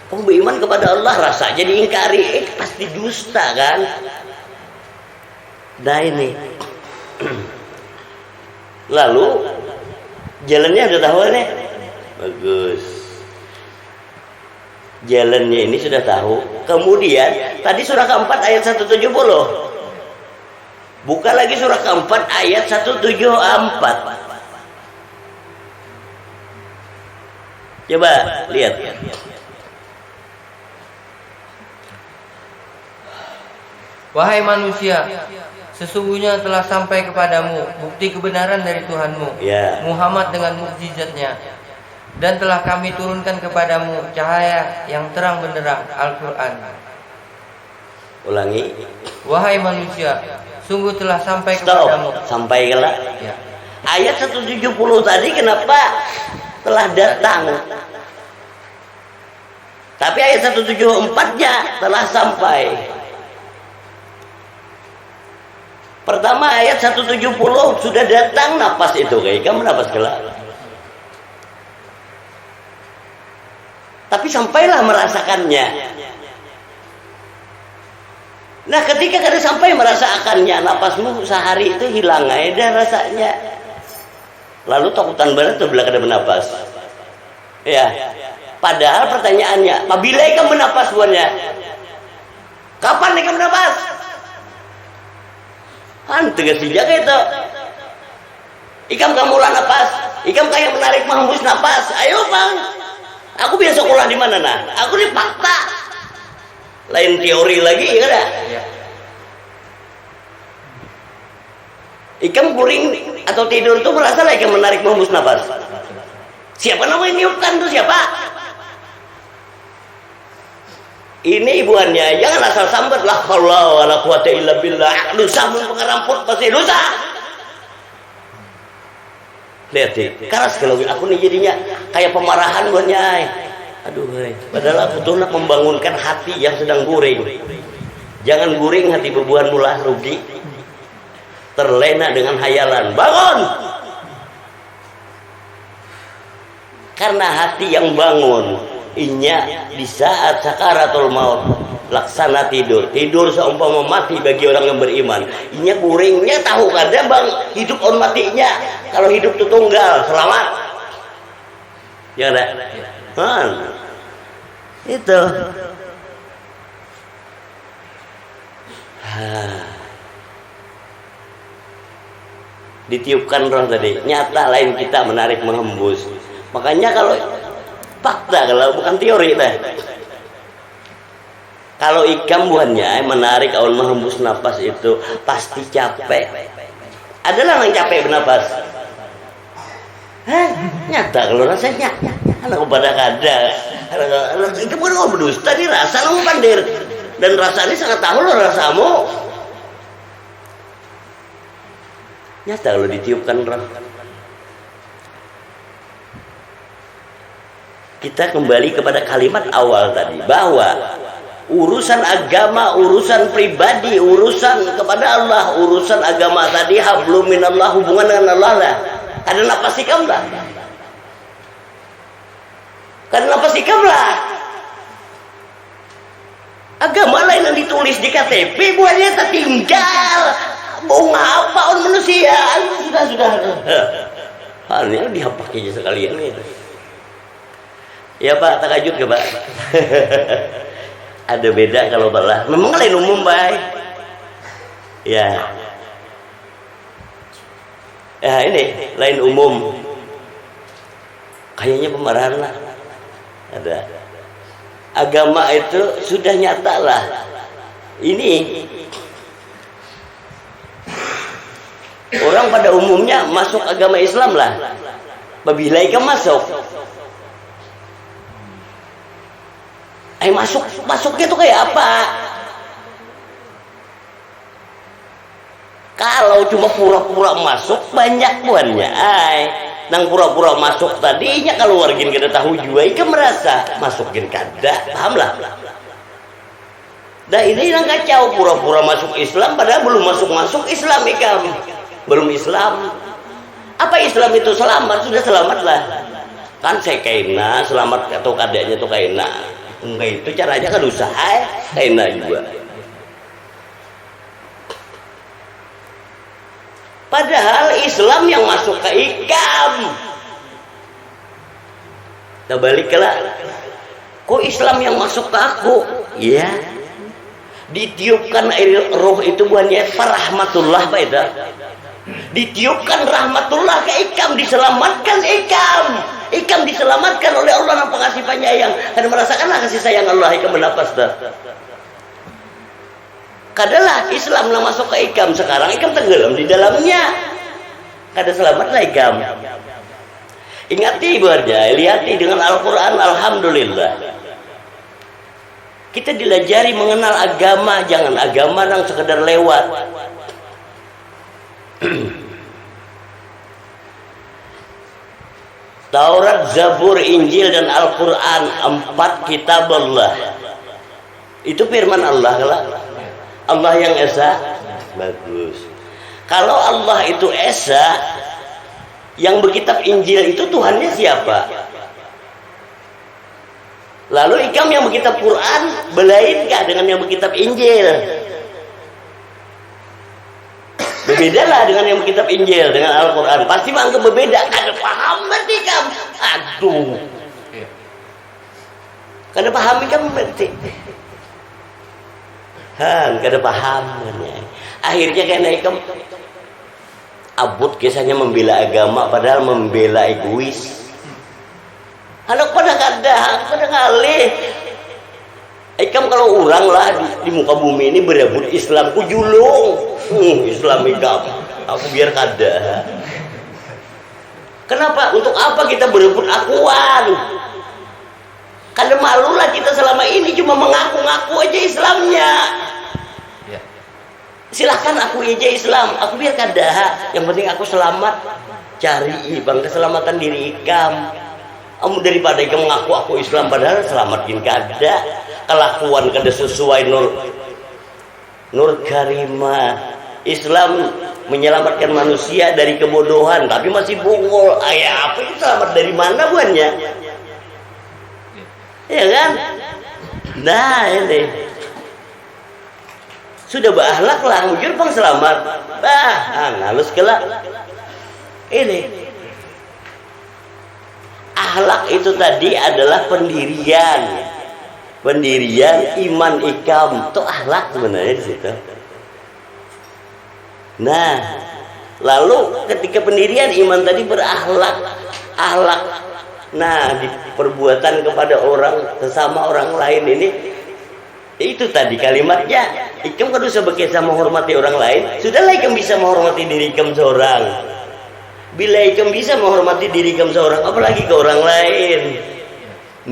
Kamu beriman kepada Allah rasanya diingkari, pasti dusta kan? Nah ini. Lalu jalannya sudah tahu nih, bagus. Jalannya ini sudah tahu. Kemudian tadi surah keempat ayat 170. Buka lagi surah keempat ayat 174. Coba lihat. Wahai manusia, sesungguhnya telah sampai kepadamu bukti kebenaran dari Tuhanmu, Muhammad dengan mukjizatnya, dan telah kami turunkan kepadamu cahaya yang terang benderang, Al-Quran. Ulangi. Wahai manusia, sungguh telah sampai kepadamu. Sampai kelak. Ya. Ayat 170 tadi kenapa telah datang? Tapi ayat 174-nya telah sampai. Pertama ayat 170 sudah datang nafas itu kayak kamu nafas kelak. Tapi sampailah merasakannya. Nah ketika kada sampai merasakannya, nafasmu sehari itu hilang aja rasanya. Lalu takutan banget tuh bila kada bernapas. Ya. Padahal pertanyaannya, apabila kamu bernapas buannya? Kapan kamu bernapas? tegas dijaga itu. Ikam kamu ulah napas, ikam kayak menarik menghembus napas. Ayo bang, aku biasa sekolah di mana nah? Aku di fakta, lain teori lagi ya kan? Ikam guring atau tidur tuh merasa lah ikam menarik menghembus napas. Siapa namanya niupkan tuh siapa? Ini ibuannya, jangan asal sambat lah kalau wala quwata illa billah. Dosa mengeramput pasti dosa. Lihat deh, keras kalau aku nih jadinya kayak pemarahan buatnya. Aduh, padahal aku tuh nak membangunkan hati yang sedang guring. Jangan guring hati bebuan mulah rugi. Terlena dengan hayalan. Bangun. Karena hati yang bangun, inya di saat sakaratul maut laksana tidur seumpama mati bagi orang yang beriman. Inya guringnya tahu kan dia bang hidup on matinya. Kalau hidup itu tunggal selamat ya enggak itu ditiupkan roh tadi nyata lain kita menarik menghembus. Makanya kalau fakta, kalau bukan teori teh. Kalau ikam buahnya menarik awal menghembus napas itu pasti capek. Adalah yang capek bernapas. Nyata kalau rasanya. Anak pada kada. Itu bukan ngomong berdusta nih rasa lu pandir. Dan rasanya sangat tahu lo rasamu. Nyata kalau ditiupkan roh. Kita kembali kepada kalimat awal tadi bahwa urusan agama, urusan pribadi, urusan kepada Allah, urusan agama tadi hablum minallah, hubungan dengan Allah lah. Karena napas ikam lah. Karena napas ikam lah. Agama lain yang ditulis di KTP buahnya tertinggal. Bunga apa on manusia? Sudah. Halnya dihapakinya sekalian itu. Ya Pak, takajud ke Pak? Ada beda kalau balah. Memang lain umum baik. Ya. Ya ini lain umum. Kayaknya pemarahan lah. Ada. Agama itu sudah nyata lah. Ini orang pada umumnya masuk agama Islam lah. Apabila ikam masuk. Masuknya tuh kayak apa? Kalau cuma pura-pura masuk banyak buannya. Nang pura-pura masuk tadinya keluar gini kita tahu juga ikam merasa masukin kada, paham lah. Nah ini yang kacau pura-pura masuk Islam padahal belum masuk Islam ikam. Belum Islam. Apa Islam itu selamat? Sudah selamat lah. Kan saya kaina selamat atau kadanya tuh kaina. Enggak itu caranya kan usaha kaina juga. Padahal Islam yang masuk ke ikam. Kita balik ke lah. Kok Islam yang masuk ke aku? Iya. Ditiupkan air roh itu buahnya rahmatullah Pak itu. Ditiupkan rahmatullah ke ikam, diselamatkan ikam. Ikam diselamatkan oleh Allah yang pengasih penyayang. Karena merasakanlah kasih sayang Allah ikam bernapas dah. Kadalah Islam yang masuk ke ikam sekarang ikam tenggelam di dalamnya. Kada selamatlah ikam. Ingati ibadah, lihati dengan Al-Quran, alhamdulillah. Kita dilajari mengenal agama, jangan agama yang sekedar lewat. Taurat, Zabur, Injil dan Al-Quran 4 kitab Allah. Itu firman Allah kalau Allah yang esa bagus. Kalau Allah itu esa, yang berkitab Injil itu Tuhannya siapa? Lalu ikam yang berkitab Quran belainkah dengan yang berkitab Injil? Berbedalah dengan yang berkitab Injil dengan Al-Quran. Pasti anggap berbeda. Kada paham berarti ikam. Aduh. Kada paham ikam berarti. kada paham ya. Akhirnya kena ikam abut kisahnya membela agama padahal membela egois. Anak pada ngalih. Ikam kalau orang lah di muka bumi ini berebut Islam ku julung. Islam ikam. Aku biar kada. Kenapa? Untuk apa kita berebut akuan? Karena malulah kita selama ini cuma mengaku-ngaku aja Islamnya. Silahkan aku aja Islam, aku biar kada. Yang penting aku selamat. Cari bang keselamatan diri ikam. Kamu daripada ikam mengaku aku Islam padahal selamatin kada. Kelakuan kada sesuai nur karimah. Islam menyelamatkan manusia dari kebodohan, tapi masih bungul. Ayah apa itu selamat dari mana buannya? Ya kan? Nah ini sudah berakhlak lah, mujur bang selamat. Ngalus kelak. Ini akhlak itu tadi adalah pendirian iman ikam. Itu akhlak sebenarnya di situ. Nah, lalu ketika pendirian iman tadi berakhlak, nah di perbuatan kepada orang sesama orang lain ini, itu tadi kalimatnya. Ikam kan usah bekerja menghormati orang lain. Sudahlah ikam bisa menghormati diri ikam seorang. Bila ikam bisa menghormati diri ikam seorang, apalagi ke orang lain.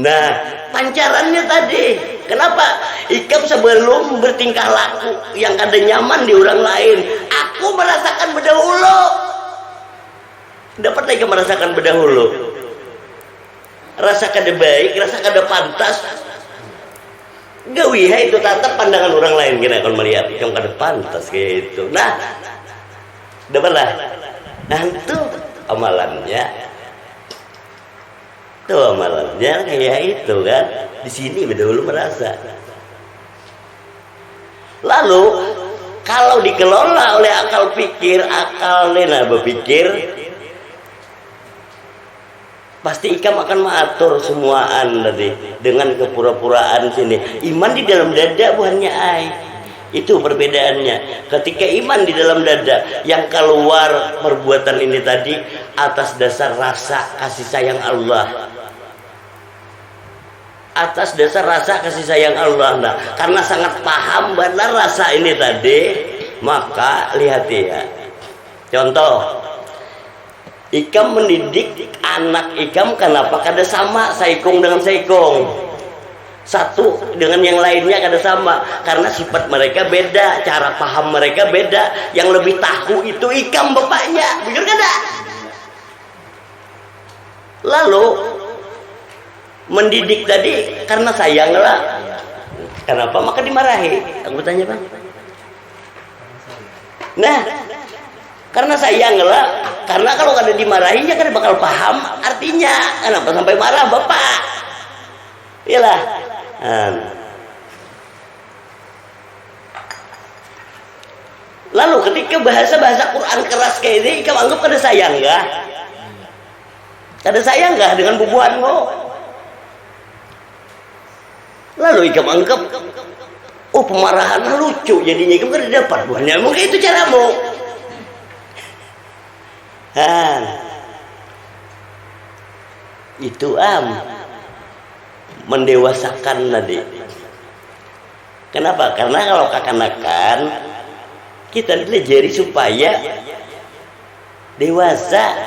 Nah, pancarannya tadi. Kenapa? Ikam sebelum bertingkah laku yang kada nyaman di orang lain, aku merasakan berdahulu. Dapat ikam merasakan berdahulu. Rasa kada baik, rasa kada pantas. Gawiha itu tatap pandangan orang lain kena akan melihat ikam kada pantas gitu. Nah, dapatlah. Nah, itu amalannya. Tuh amalannya kayak itu kan. Di sini berdahulu merasa. Lalu kalau dikelola oleh akal pikir, akal nena berpikir, pasti ikam akan mengatur semuaan tadi dengan kepura-puraan sini. Iman di dalam dada bukannya ai. Itu perbedaannya. Ketika iman di dalam dada, yang keluar perbuatan ini tadi atas dasar rasa kasih sayang Allah. Atas dasar rasa kasih sayang Allah. Nah, karena sangat paham benar rasa ini tadi, maka lihat ya. Contoh, ikam mendidik anak ikam kenapa kada sama saikong dengan saikong. Satu dengan yang lainnya kada sama karena sifat mereka beda, cara paham mereka beda. Yang lebih tahu itu ikam bapaknya, benar kada? Lalu mendidik tadi karena sayang lah. Kenapa? Maka dimarahi. Aku tanya bang. Nah, karena sayang lah. Karena kalau kada dimarahinya kan bakal paham artinya. Kenapa sampai marah bapak? Iyalah. Lalu ketika bahasa Quran keras kayak ini, kamu anggap kada sayang gak? Kada sayang gak dengan bubuhanmu? Lalu ikam anggap, oh pemarahan lucu jadinya ikam kada dapat buahnya. Mungkin itu caramu. Itu mendewasakan tadi. Kenapa? Karena kalau kekanakan kita dilajari supaya dewasa.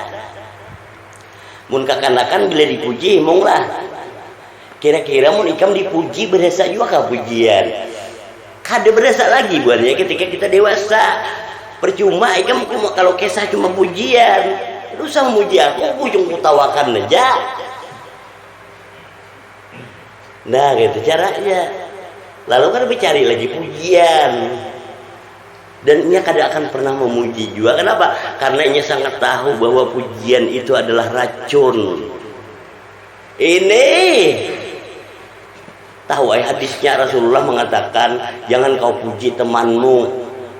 Mun kekanakan bila dipuji mong lah. Kira-kira mun ikam dipuji berasa juga kah pujian? Kada berasa lagi buatnya ketika kita dewasa. Percuma ikam cuma kalau kisah cuma pujian. Lu sama muji aku ujung kutawakan aja. Nah gitu caranya. Lalu kan mencari lagi pujian. Dan ia kada akan pernah memuji juga. Kenapa? Karena ia sangat tahu bahwa pujian itu adalah racun. Ini tahu hadisnya Rasulullah mengatakan jangan kau puji temanmu,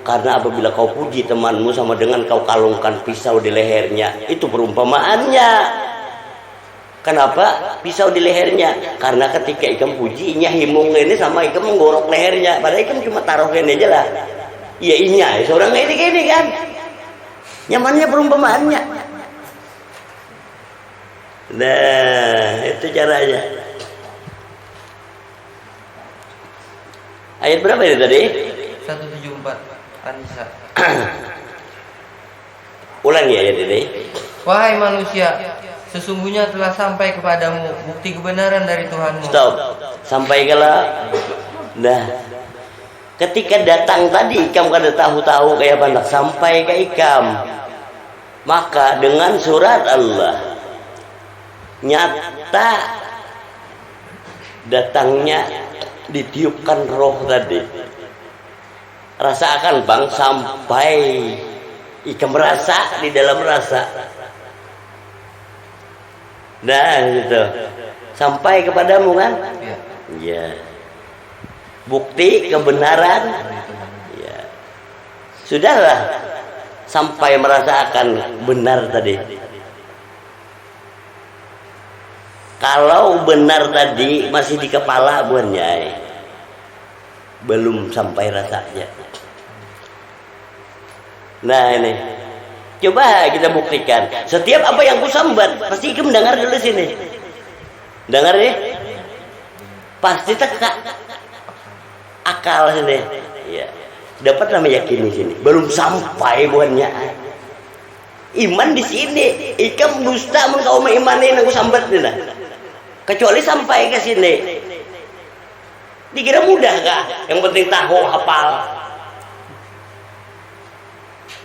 karena apabila kau puji temanmu sama dengan kau kalungkan pisau di lehernya. Itu perumpamaannya. Kenapa pisau di lehernya? Karena ketika ikam pujinya himung ini sama ikam menggorok lehernya. Padahal ikam cuma taruh ini aja lah. Ya inya, seorang ini kan. Nyamannya perumpamaannya. Nah, itu caranya. Ayat berapa ini tadi? 174 An-Nisa. Ulangi ayat ini. Wahai manusia, sesungguhnya telah sampai kepadamu bukti kebenaran dari Tuhanmu. Stop. Sampaikanlah. Nah, ketika datang tadi ikam kada tahu-tahu kayak banyak sampai ke ikam. Maka dengan surat Allah nyata datangnya ditiupkan roh tadi. Rasakan bang sampai ikam merasa di dalam rasa. Nah gitu. Sampai kepadamu kan? Ya. Bukti kebenaran. Ya. Sudahlah sampai merasakan benar tadi. Kalau benar tadi masih di kepala buannya, belum sampai rasanya. Nah ini, coba kita buktikan. Setiap apa yang kusambat, pasti ikam dengar dulu sini. Dengar nih, pasti teka akal sini. Ya, dapatlah meyakini sini. Belum sampai buannya. Iman di sini, ikam dusta mengkau meimanin aku sambat nih lah. Kecuali sampai ke sini. Dikira mudah kah? Yang penting tahu hafal.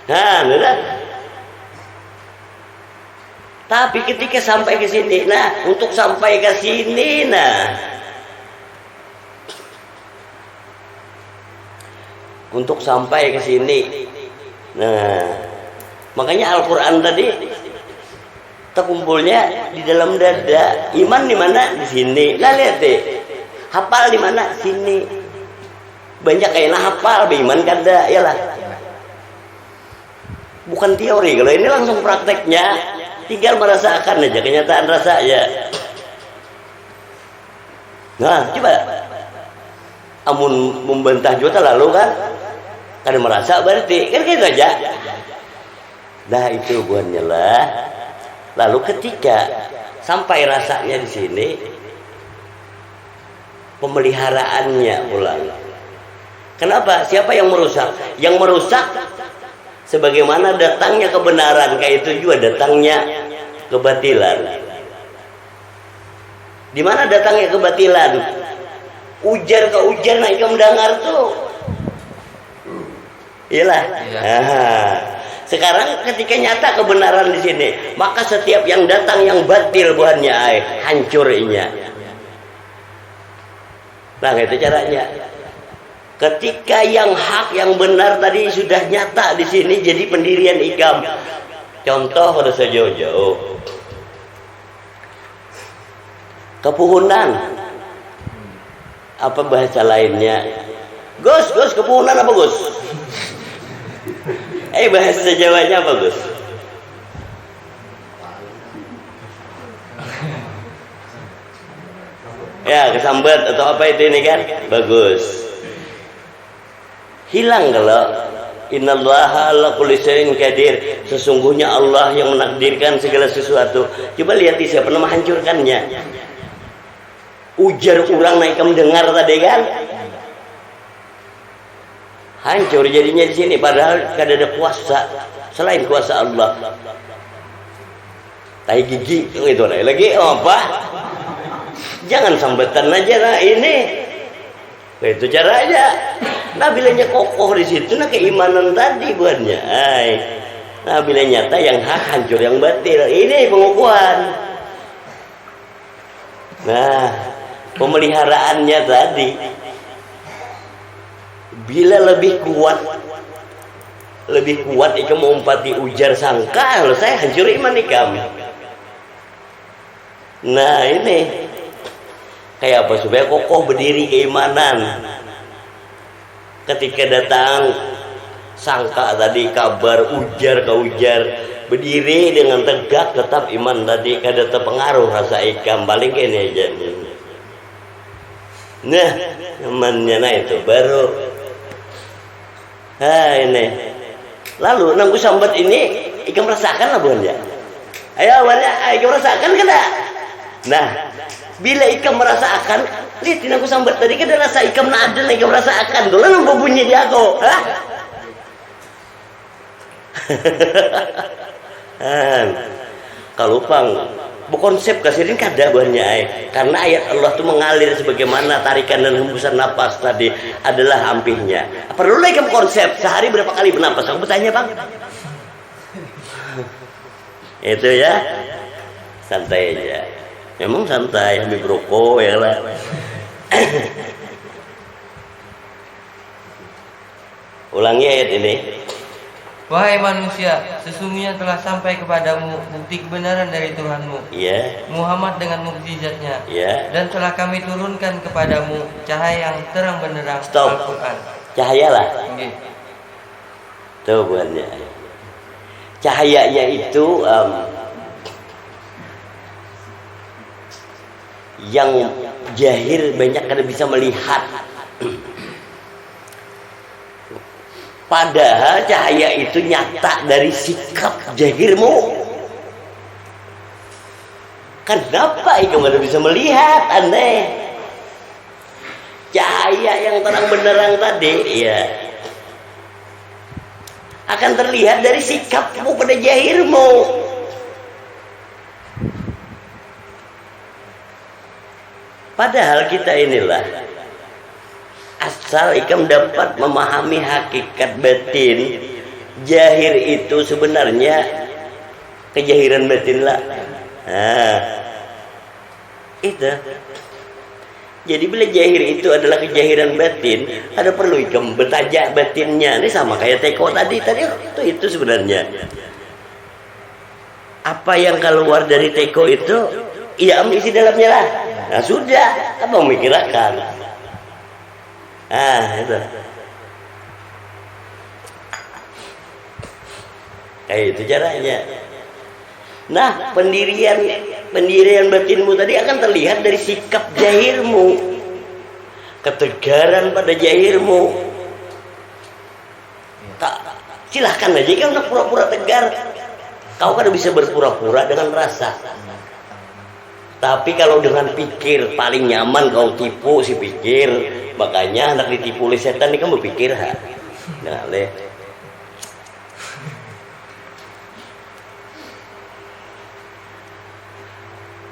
Nah, benar. Tapi ketika sampai ke sini, nah, untuk sampai ke sini, nah, untuk sampai ke sini, nah, makanya Al-Quran tadi terkumpulnya di dalam dada. Iman di mana? Di sini. Lah lihat deh. Hafal di mana? Sini. Banyak kayaknya hafal, beriman kada, yalah. Bukan teori. Kalau ini langsung prakteknya, tinggal merasakan aja kenyataan rasanya. Nah, coba. Amun membantah juta lalu kan, kada merasa berarti kan gitu aja. Nah itu buannya lah. Lalu ketika sampai rasanya di sini, pemeliharaannya ulang. Kenapa? Siapa yang merusak? Yang merusak sebagaimana datangnya kebenaran, kayak itu juga datangnya kebatilan. Di mana datangnya kebatilan? Ujar ke ujar naik ke mendengar tuh. Iyalah. Sekarang ketika nyata kebenaran di sini, maka setiap yang datang yang batil buahnya hancur inya. Nah itu caranya. Ketika yang hak yang benar tadi sudah nyata di sini jadi pendirian ikam. Contoh pada sejauh-jauh. Kepuhunan. Apa bahasa lainnya? Gus, kepuhunan apa Gus? Bahasa Jawanya apa Gus? Ya kesambat atau apa itu ini kan? Bagus. Hilang kalau innallaha ala kulli syai'in qadir. Sesungguhnya Allah yang menakdirkan segala sesuatu. Coba lihat siapa yang menghancurkannya. Ujar orang naik mendengar tadi kan? Hancur jadinya di sini, padahal kada ada kuasa selain kuasa Allah. Tai gigi itu lagi apa? Jangan sambatan aja lah ini. Itu caranya. Nah bilanya kokoh di situ, nah keimanan tadi buatnya. Nah bila nyata yang hak hancur yang batil. Ini pengukuhan. Nah pemeliharaannya tadi. Bila lebih kuat ikam mengumpati ujar sangka, kalau saya hancur iman ikam. Nah ini kayak apa supaya kokoh berdiri keimanan. Ketika datang sangka tadi kabar ujar ke ujar, berdiri dengan tegak tetap iman tadi kada terpengaruh rasa ikam balik ini aja. Nah imannya nah itu baru ini lalu nangku sambat ini ikam rasakan lah bukan ya, ayo awalnya ikam rasakan kada. Nah bila ikam merasakan lihat aku sambat tadi kada rasa ikam nak ada ikam rasakan dulu nang bunyi dia aku kalau pang berkonsep kasirin kada banyak karena ayat Allah itu mengalir sebagaimana tarikan dan hembusan napas tadi adalah hampirnya. Perlu lagi konsep sehari berapa kali bernapas? Aku bertanya bang. Itu ya santai aja. Memang santai Habib rokok ya lah. Ulangi ayat ini. Wahai manusia, sesungguhnya telah sampai kepadamu bukti kebenaran dari Tuhanmu, Muhammad dengan mukjizatnya, dan telah kami turunkan kepadamu cahaya yang terang benderang Al-Quran. Cahaya lah. Tuh buatnya. Cahayanya itu yang jahir banyak kada bisa melihat. Padahal cahaya itu nyata dari sikap jahirmu. Kenapa itu nggak bisa melihat? Aneh. Cahaya yang terang benderang tadi, ya, akan terlihat dari sikapmu pada jahirmu. Padahal kita inilah asal ikam dapat memahami hakikat batin, jahir itu sebenarnya kejahiran batin lah. Nah, itu. Jadi bila jahir itu adalah kejahiran batin, ada perlu ikam bertajak batinnya. Ini sama kayak teko tadi itu sebenarnya. Apa yang keluar dari teko itu, ia ambil isi dalamnya lah. Nah sudah, apa memikirkan? Itu kayak itu caranya. Nah pendirian batinmu tadi akan terlihat dari sikap jahirmu, ketegaran pada jahirmu. Silahkan aja kan untuk pura-pura tegar. Kau kan bisa berpura-pura dengan rasa. Tapi kalau dengan pikir paling nyaman kau tipu si pikir. Makanya anak ditipu oleh setan ini kan berpikir nah,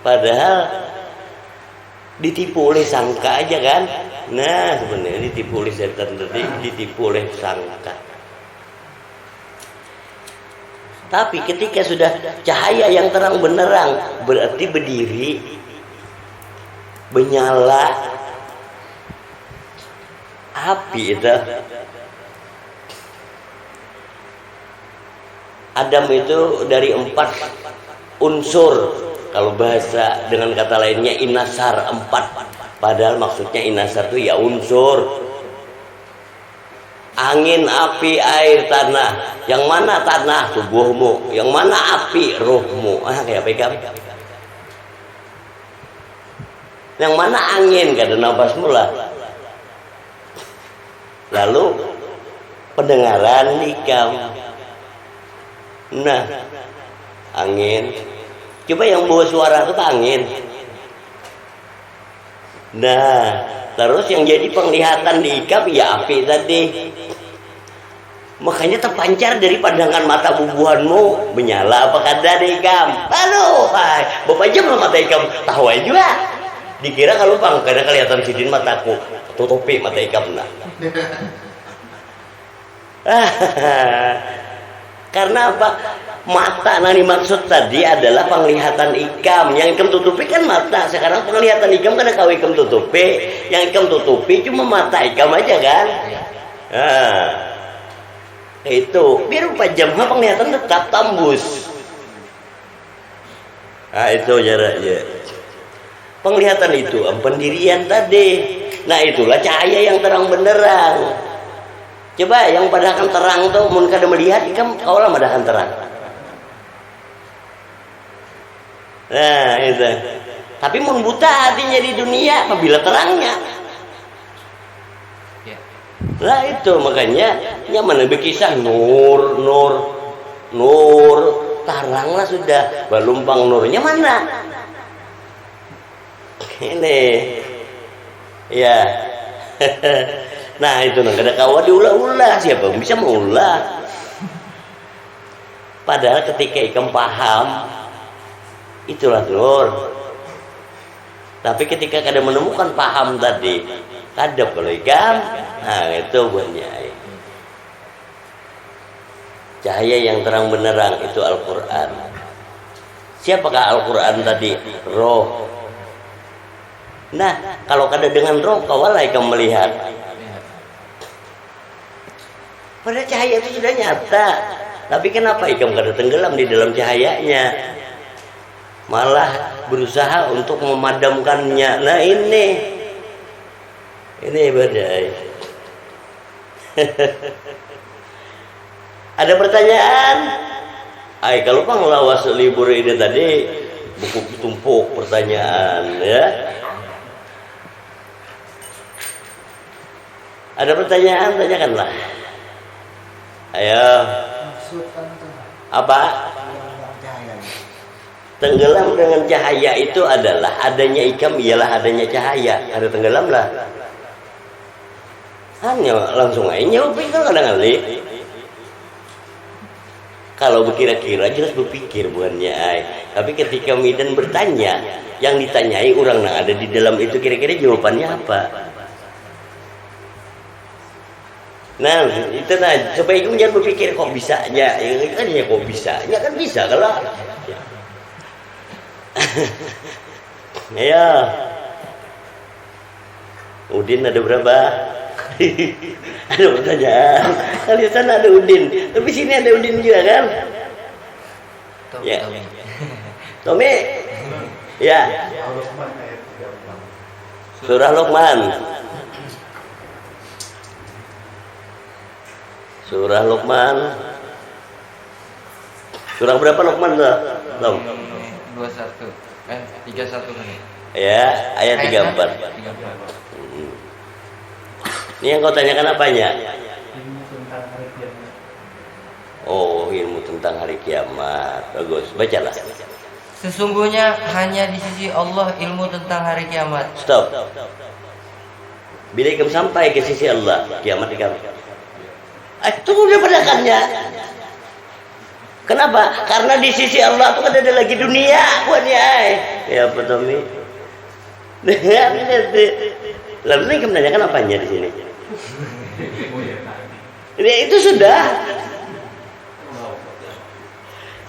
padahal ditipu oleh sangka aja kan. Nah sebenarnya ditipu oleh setan tadi, ditipu oleh sangka. Tapi ketika sudah cahaya yang terang benderang, berarti berdiri, menyala api itu. Adam itu dari 4 unsur. Kalau bahasa dengan kata lainnya inasar 4. Padahal maksudnya inasar itu ya unsur. Angin, api, air, tanah. Yang mana tanah? Tubuhmu. Yang mana api? Ruhmu. Kayak apa kan? Yang mana angin? Kada nafasmu lah. Lalu pendengaran ikam. Nah, angin. Coba yang bawa suara itu angin. Nah, terus yang jadi penglihatan di ikam ya api tadi. Makanya terpancar dari pandangan mata bubuhanmu, menyala apa kada di ikam. Lalu, bapak jam mata ikam tahu aja juga. Dikira kalau bang karena kelihatan sidin mataku, tutupi mata ikam nah. Karena apa? Mata yang dimaksud tadi adalah penglihatan ikam. Yang ikam tutupi kan mata. Sekarang penglihatan ikam kan kau ikam tutupi. Yang ikam tutupi cuma mata ikam aja kan. Itu biar 4 jam penglihatan tetap tambus. Itu jaraknya. Penglihatan itu pendirian tadi. Nah itulah cahaya yang terang benderang. Coba yang padakan terang tuh mun kada melihat ikam kaulah madakan terang. Nah itu. Tapi mun buta hatinya di dunia apabila terangnya. Lah itu makanya nyaman berkisah nur taranglah sudah, balumpang nurnya mana? Ini ya. Nah itu nang kada kawa diulah-ulah, siapa yang bisa mengulah? Padahal ketika ikam paham itulah nur. Tapi ketika kada menemukan paham tadi, kadap kalau ikam, nah itu buatnya. Cahaya yang terang benderang itu Al-Quran. Siapakah Al-Quran tadi? Roh. Nah, kalau kada dengan roh, kawalah ikam melihat. Pada cahaya itu sudah nyata. Tapi kenapa ikam kada tenggelam di dalam cahayanya? Malah berusaha untuk memadamkannya. Nah ini badai. Ada pertanyaan? Kalau panglawas libur ini tadi buku tumpuk pertanyaan ya. Ada pertanyaan, tanyakanlah. Ayo. Apa? Tenggelam dengan cahaya itu adalah adanya ikam ialah adanya cahaya. Ada tenggelam lah. Hanya langsung aja nyopin kan kadang kali. Kalau berkira-kira jelas berpikir bukannya tapi ketika Midan bertanya, yang ditanyai orang yang ada di dalam itu kira-kira jawabannya apa? Nah itu supaya kamu jangan berpikir kok bisanya, yang kan ya kok bisanya kan bisa kalau. Ya. Udin ada berapa? Ada pertanyaan. Kali sana ada Udin, tapi sini ada Udin juga kan? Ya. Tommy. Ya. Surah Luqman. Surah Luqman. Surah berapa Luqman tuh? 31 kan? Ya, ayat 34. Ini yang kau tanyakan apanya? Oh, ilmu tentang hari kiamat. Bagus, bacalah. Sesungguhnya hanya di sisi Allah ilmu tentang hari kiamat. Stop. Bila ikam sampai ke sisi Allah, kiamat ikam. Tunggu dia perdagangannya. Kenapa? Karena di sisi Allah itu kan ada lagi dunia buatnya. Ya apa Tommy? Lalu ini kamu menanyakan apanya di sini? Ini itu sudah.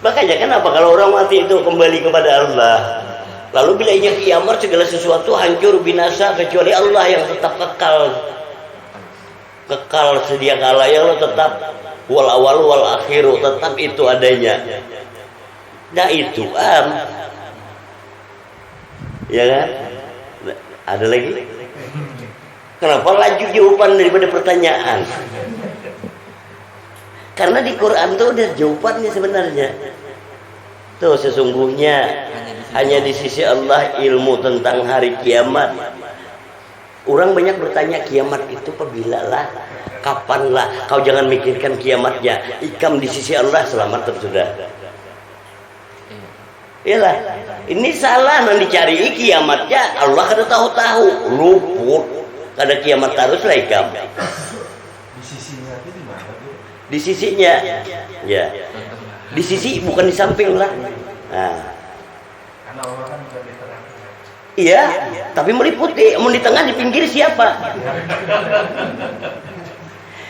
Makanya kenapa kalau orang mati itu kembali kepada Allah? Lalu bila ini kiamat segala sesuatu hancur binasa kecuali Allah yang tetap kekal sedia kala, ya Allah tetap wal awal wal akhiru, tetap itu adanya. Nah itu ya kan? Ada lagi? Kenapa laju jawaban daripada pertanyaan? Karena di Quran tuh udah jawabannya sebenarnya. Tuh sesungguhnya hanya di sisi Allah ilmu tentang hari kiamat. Orang banyak bertanya kiamat itu apabila lah, kapan lah? Kau jangan mikirkan kiamatnya. Ikam di sisi Allah selamat sudah. Iyalah, ini salah nanti dicari kiamatnya. Allah kada tahu-tahu, luput. Kada kiamat terus lah ikam. Di sisinya itu di mana tuh? Di sisinya, ya. Di sisi bukan di samping lah. Nah. Karena Allah kan bukan di tengah. Iya, tapi meliputi. Mau di tengah, di pinggir siapa?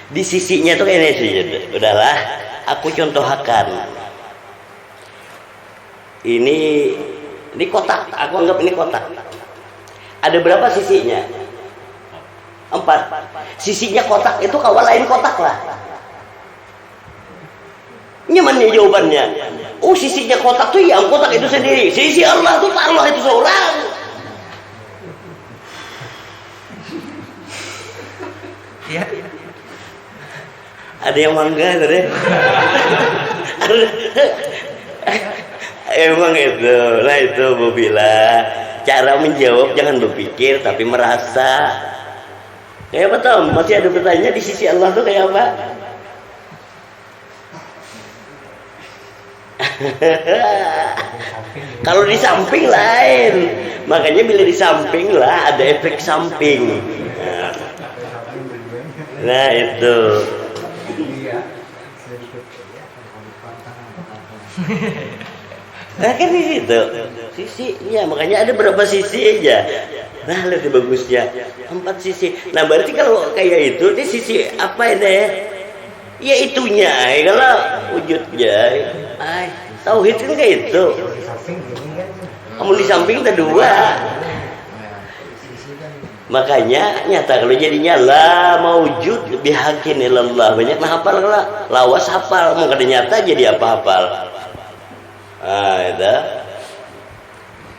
Di sisinya tuh ini sih. Udahlah, aku contohkan. Ini kotak. Aku anggap ini kotak. Ada berapa sisinya? 4. Sisinya kotak itu kawal lain kotak lah. Nyamannya jawabannya. Oh, sisinya kotak tuh yang kotak itu sendiri. Sisi Allah tuh Allah itu seorang. Ya. Ada yang mangga tadi. Emang itu, nah itu Bobila. Cara menjawab jangan berpikir tapi merasa. Kayak apa Tom? Masih ada pertanyaan di sisi Allah tuh kayak apa? Kalau di samping lain, makanya bila di samping lah ada efek samping. Nah itu. Nah kan di situ sisinya, makanya ada berapa sisi aja. Nah lebih bagusnya 4 sisi. Nah berarti kalau kayak itu, ini sisi apa ini? Ya itunya, kalau wujudnya. Tauhid kan kayak itu. Kamu di samping ada 2. Makanya nyata kalau jadinya la maujud bihaqqin ilallah, banyak nah hafal lah, lawas hafal, mau kada nyata jadi apa hafal. Itu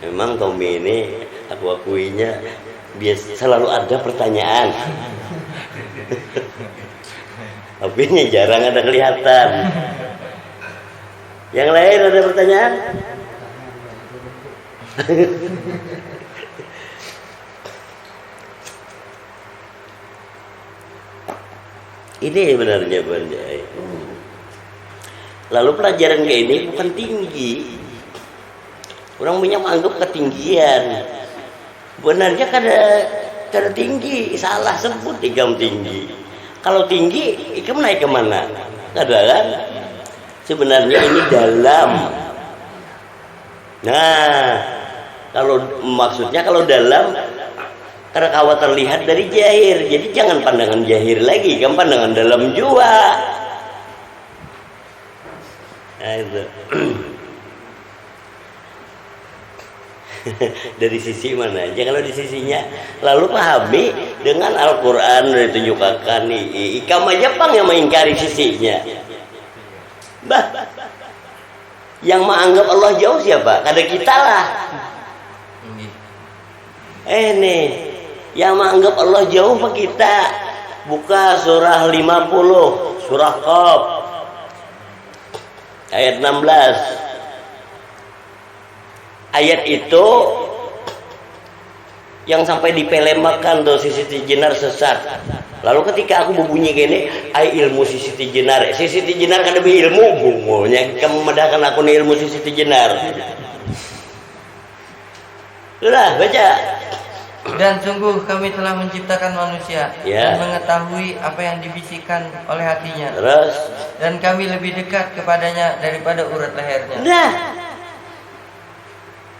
memang Tommy ini aku akuinya biasa selalu ada pertanyaan. Tapi ini jarang ada kelihatan. Yang lain ada pertanyaan? Ini benarnya Banjai. Lalu pelajaran kayak ini bukan tinggi. Orang banyak menganggap ketinggian. Benarnya kada tinggi, salah sebut ikam tinggi. Kalau tinggi, ikam naik kemana? Kada kan? Sebenarnya ini dalam. Nah, kalau maksudnya kalau dalam, karena kawat terlihat dari jahir, jadi jangan pandangan jahir lagi, kan pandangan dalam jua. Nah, itu. Dari sisi mana aja kalau di sisinya, lalu pahami dengan Al-Quran ditunjukkan nih, ikam aja pang yang mengingkari sisinya. Bah, yang menganggap Allah jauh siapa? Kada kita lah. Nih, yang menganggap Allah jauh apa kita? Buka surah 50, surah Qaf, ayat 16. Ayat itu yang sampai dipelemakan tuh si Siti Jenar sesat. Lalu ketika aku berbunyi gini, ai ilmu si Siti Jenar kan lebih ilmu bungonya kamu medahkan aku nih ilmu si Siti Jenar. Sudah baca. Dan sungguh kami telah menciptakan manusia dan mengetahui apa yang dibisikkan oleh hatinya. Terus. Dan kami lebih dekat kepadanya daripada urat lehernya. Nah.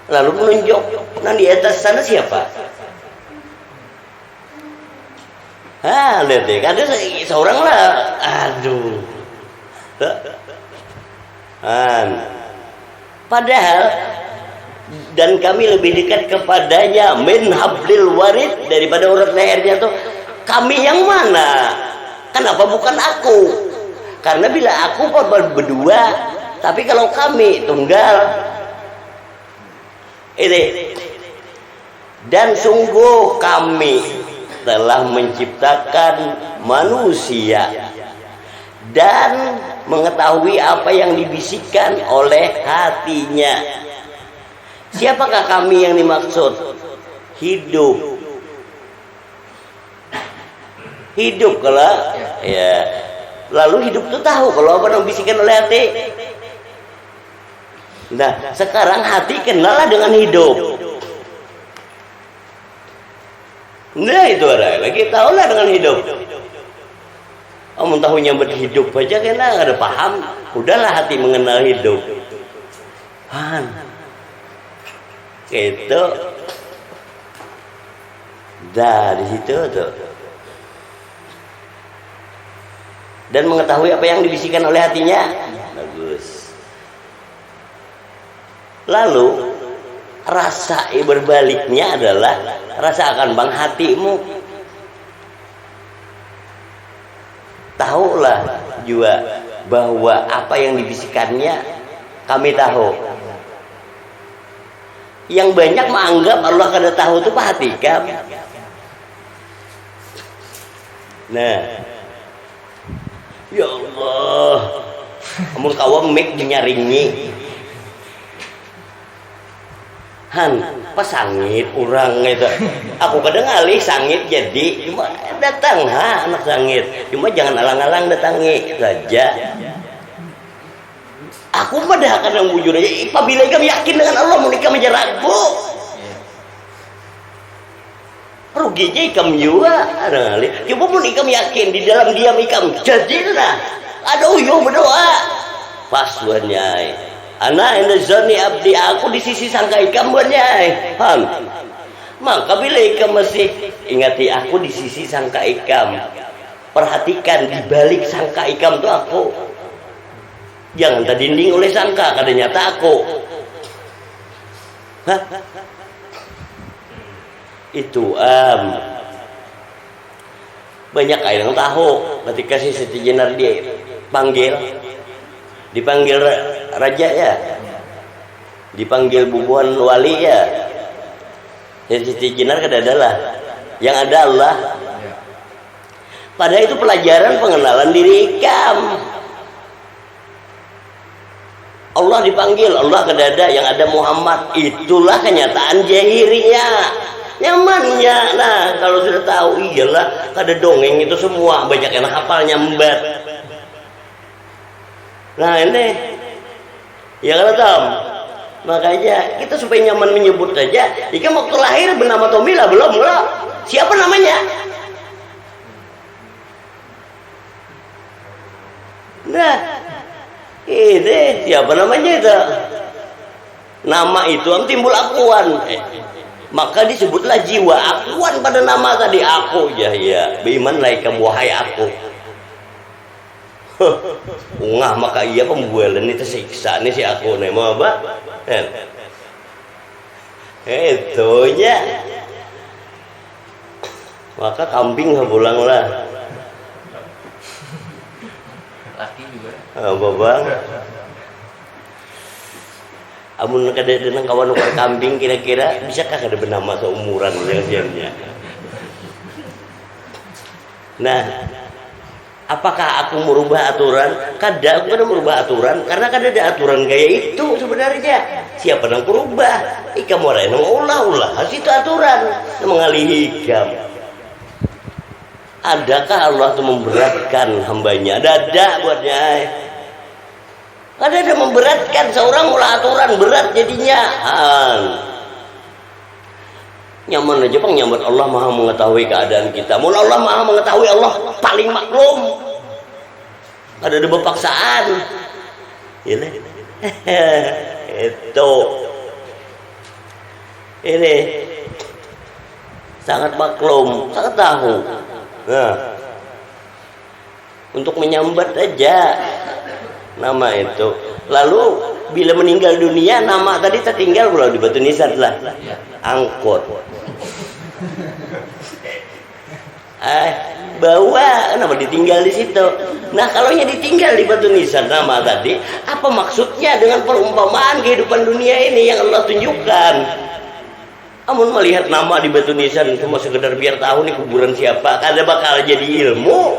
Lalu menunjuk, nah di atas sana siapa? Lihat deh, ada seorang lah. Aduh. Padahal dan kami lebih dekat kepadanya min hablil warid daripada urat lehernya tuh. Kami yang mana? Kenapa bukan aku? Karena bila aku berdua, tapi kalau kami tunggal. Ini dan sungguh kami telah menciptakan manusia dan mengetahui apa yang dibisikkan oleh hatinya. Siapakah kami yang dimaksud? Hidup kalau ya. Lalu hidup itu tahu kalau apa yang dibisikkan oleh hati. Nah, sekarang hati kenallah dengan hidup. Nah, itu ada lagi tahulah dengan hidup. Kamu tahunya berhidup aja kena ada paham. Udahlah hati mengenal hidup. Itu dari situ tuh. Dan mengetahui apa yang dibisikkan oleh hatinya. Bagus. Lalu rasa berbaliknya adalah rasakan bang hatimu. Tahulah juga bahwa apa yang dibisikkannya kami tahu. Yang banyak menganggap Allah kada tahu itu perhatikan. Nah, ya Allah, kamu kawam mik nyaringi. Han, pas sangit orang itu. Aku kadang alih sangit jadi cuma datang anak sangit. Cuma jangan alang-alang datangi saja. Aku mah dah kadang bujur aja. Apabila kami yakin dengan Allah, mau nikah aja ragu. Ruginya ikam juga. Cuma mau ikam yakin di dalam diam ikam jadilah. Ada uyuh berdoa. Pasuannya. Anak ini zoni abdi aku di sisi sangka ikam buatnya. Maka bila ikam masih ingati aku di sisi sangka ikam. Perhatikan di balik sangka ikam itu aku. Jangan terdinding oleh sangka, kadang nyata aku. Hah? Itu banyak yang tahu ketika si Siti Jenar dipanggil raja ya, dipanggil bubuhan wali ya. Siti Jenar kan adalah yang ada Allah. Padahal itu pelajaran pengenalan diri ikam. Allah dipanggil, Allah kedada yang ada Muhammad. Itulah kenyataan jahirinya. Nyamannya. Nah, kalau sudah tahu, iyalah kada dongeng itu semua. Banyak yang hafal nyambat. Nah ini, ya kalau Tom, makanya kita supaya nyaman menyebut saja. Jika waktu lahir bernama Tomila belum? Siapa namanya? Nah. Ini siapa namanya itu? Nama itu timbul akuan. Maka disebutlah jiwa akuan pada nama tadi aku. Ya. Beiman laikam wahai aku. Ungah maka iya pembualan itu siksa nih si aku nih mau apa? Itunya. Maka kambing pulanglah. Laki juga. Apa bang? Amun kada dengan kawan ukar kambing kira-kira bisakah kada bernama seumuran jangannya? Nah, apakah aku merubah aturan? Kada, aku kada merubah aturan karena kada ada aturan gaya itu sebenarnya. Siapa yang merubah? Ikam orang yang ulah itu aturan mengalihi ikam. Adakah Allah itu memberatkan hambanya? Ada buatnya. Ada memberatkan seorang ulah aturan berat jadinya. Nyaman aja bang nyambat Allah maha mengetahui keadaan kita. Mun Allah maha mengetahui, Allah paling maklum. Ada paksaan. Ini. Itu. Ini sangat maklum, sangat tahu. Nah, untuk menyambat aja nama itu. Lalu bila meninggal dunia nama tadi tertinggal pula di batu nisan lah. Angkot. Bawa kenapa ditinggal di situ? Nah, kalau ditinggal di batu nisan nama tadi, apa maksudnya dengan perumpamaan kehidupan dunia ini yang Allah tunjukkan? Amun melihat nama di batu nisan cuma sekedar biar tahu nih kuburan siapa, kada bakal jadi ilmu.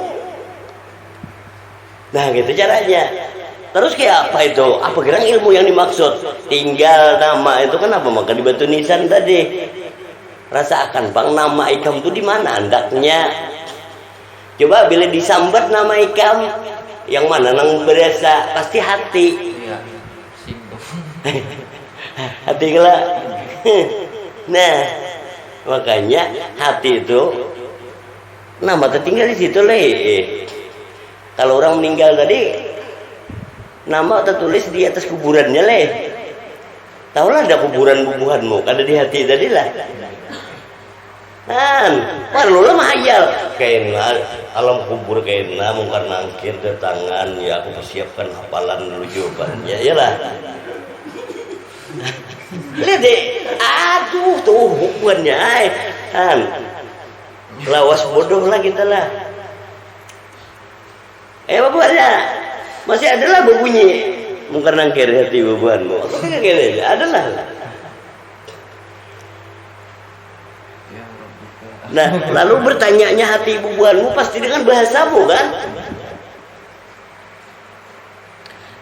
Nah gitu caranya. Terus kayak apa itu? Apa kira ilmu yang dimaksud? Tinggal nama itu kan apa? Maka di batu nisan tadi. Rasakan bang nama ikam itu di mana andaknya? Coba bila disambat nama ikam, yang mana nang berasa pasti hati. Hati kelak. Nah, makanya hati itu nama tertinggal di situ leh. Kalau orang meninggal tadi, nama tertulis di atas kuburannya leh. Tahulah ada kuburan bubuhanmu, ada di hati tadi lah. Perlu lah mahayal. Kayaknya alam kubur kayaknya mungkin nangkir ke tangan ya aku persiapkan hafalan dulu jawabannya, ya lah. Lihat deh, aduh tuh hukumannya, lawas bodoh lah kita lah. Apa buatnya? Masih adalah berbunyi, mungkin nangkir hati bebanmu. Apa kira-kira? Adalah. Nah, lalu bertanyanya hati bebanmu pasti dengan bahasamu kan?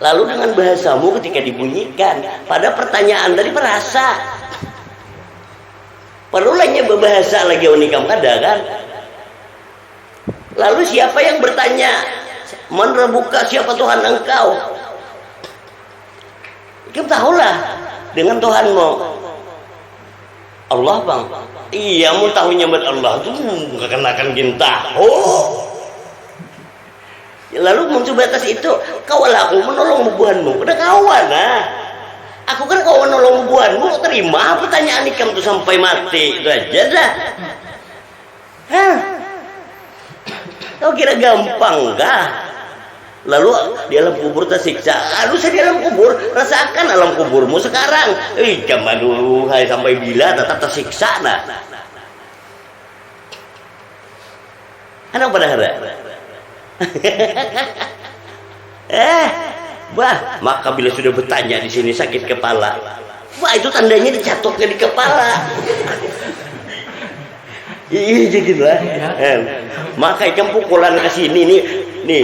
Lalu dengan bahasamu ketika dibunyikan pada pertanyaan tadi perasa Perlulah berbahasa lagi unikam kada kan. Lalu siapa yang bertanya, "Man rabbuka, siapa Tuhan engkau?" Ikam tahulah dengan Tuhanmu. Allah bang. Iya, mau tahunya buat Allah tuh nggak kenakan gintah. Oh. Lalu muncul batas itu, kawalah aku menolong bubuhanmu. Udah kawan nah. Aku kan kawan menolong bubuhanmu, terima pertanyaan ikam tuh sampai mati. Itu aja dah. Hah? Kau kira gampang kah? Lalu di alam kubur tersiksa. Lalu saya di alam kubur, rasakan alam kuburmu sekarang. Ikam aduh, sampai bila tetap tersiksa nah. Anak pada ada. Bah, maka bila sudah bertanya di sini sakit kepala, wah itu tandanya dicatoknya di kepala. Iya gitu lah. Maka ikan pukulan ke sini nih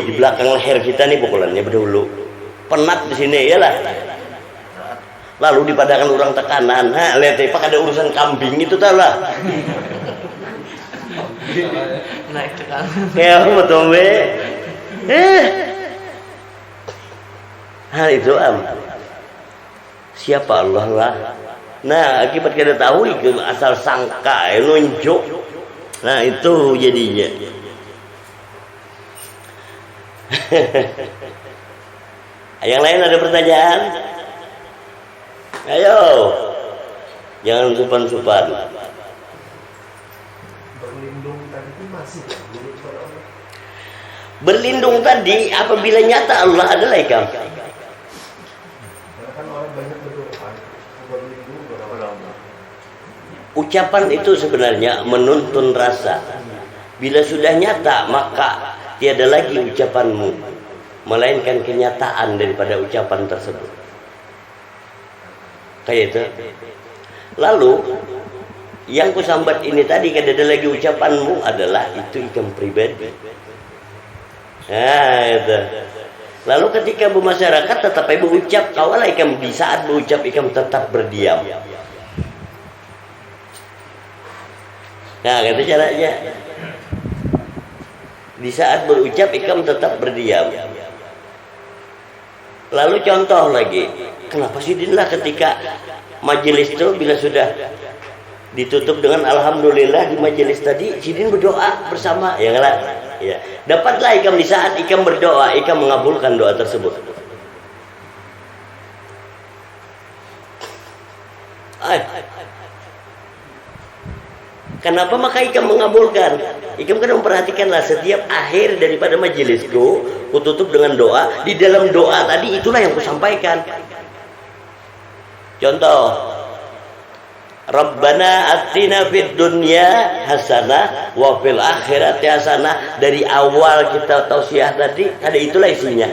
di belakang leher kita nih pukulannya berdahulu. Penat di sini ya lah. Lalu dipadakan orang tekanan. Nah, lihat pak ada urusan kambing itu tahu lah. Naik tekanan. Ya betul be. Hal itu siapa Allah lah. Nah akibat kita tahu itu asal sangka nunjuk. Nah itu jadinya. Yang lain ada pertanyaan? Ayo, jangan supan-supan. Berlindung tadi itu masih kepada Allah. Berlindung tadi apabila nyata Allah adalah ikam. Karena kan orang banyak berdoa, berlindung kepada Allah. Ucapan itu sebenarnya menuntun rasa. Bila sudah nyata maka tiada lagi ucapanmu, melainkan kenyataan daripada ucapan tersebut. Kayak itu. Lalu yang kusambat ini tadi kada ada lagi ucapanmu adalah itu ikam pribadi. Nah itu. Lalu ketika bermasyarakat tetap berucap, kawalah ikam di saat berucap ikam tetap berdiam. Nah itu caranya. Di saat berucap ikam tetap berdiam. Lalu contoh lagi, kenapa sih dinlah ketika majelis itu bila sudah ditutup dengan alhamdulillah di majelis tadi sidin berdoa bersama ya kan? Ya. Dapatlah ikam di saat ikam berdoa, ikam mengabulkan doa tersebut. Kenapa maka ikam mengabulkan? Ikam kan memperhatikanlah setiap akhir daripada majelisku, kututup dengan doa. Di dalam doa tadi itulah yang kusampaikan. Contoh, Rabbana atina fid dunya hasanah wa fil akhirati hasanah. Dari awal kita tausiah tadi, ada itulah isinya.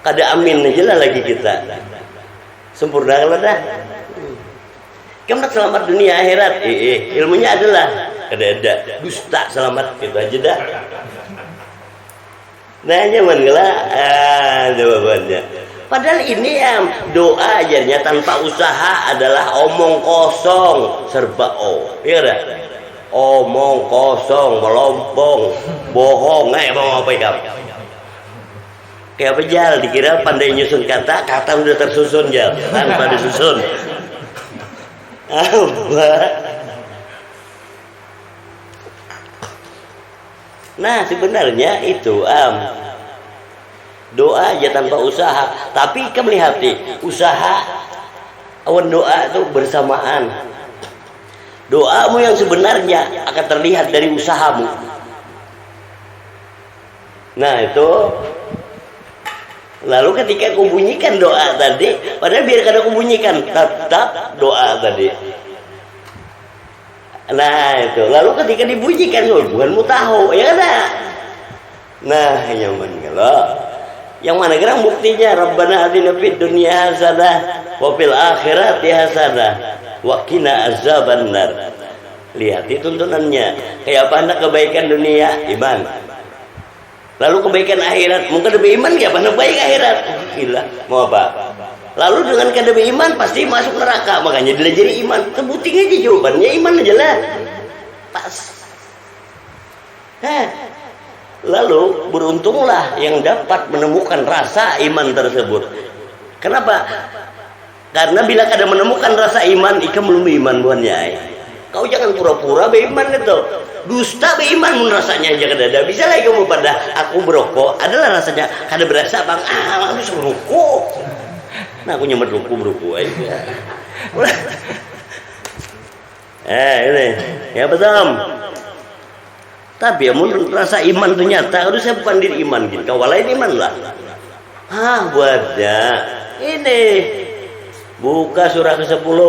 Kada amin aja lah lagi kita. Sempurna kalau dah. Kamu nak selamat dunia akhirat, ilmunya adalah ada dusta selamat gitu aja dah. Nah nyaman lah jawabannya. Padahal ini doa ajarnya tanpa usaha adalah omong kosong serba ya dah. Omong kosong melompong bohong mau apa ikam? Kayak apa jal dikira pandai nyusun kata udah tersusun jal tanpa disusun. Nah sebenarnya itu doa aja tanpa usaha. Tapi kamu lihat usaha awan doa itu bersamaan. Doamu yang sebenarnya akan terlihat dari usahamu. Nah itu. Lalu ketika aku bunyikan doa tadi, padahal biar kada aku bunyikan, tetap doa tadi. Nah itu. Lalu ketika dibunyikan, bukanmu tahu, ya kan? Nah nyaman kalau. Yang mana gerang buktinya? Rabbana atina fid dunya hasanah wa fil akhirati hasanah wa qina azabannar. Lihat itu tuntunannya. Kayak apa anak kebaikan dunia? Iman. Lalu kebaikan akhirat, mungkin lebih iman ya, mana baik akhirat? Gila, mau apa? Lalu dengan kadar iman pasti masuk neraka. Makanya dilajari iman. Sebuting aja jawabannya iman aja lah. Pas. Lalu beruntunglah yang dapat menemukan rasa iman tersebut. Kenapa? Karena bila kada menemukan rasa iman, ikam belum iman buannya. Kau jangan pura-pura beriman itu. Dusta beriman mun rasanya aja kada ada. Bisa lagi kamu pada aku berokok, adalah rasanya kada berasa bang. Habis merokok. Nah aku nyemet ruku aja. Ini ya betul. Tapi ya mun rasa iman itu nyata, harus saya bukan diri iman gitu. Kau lain iman lah. Wadah. Ini buka surah ke-10.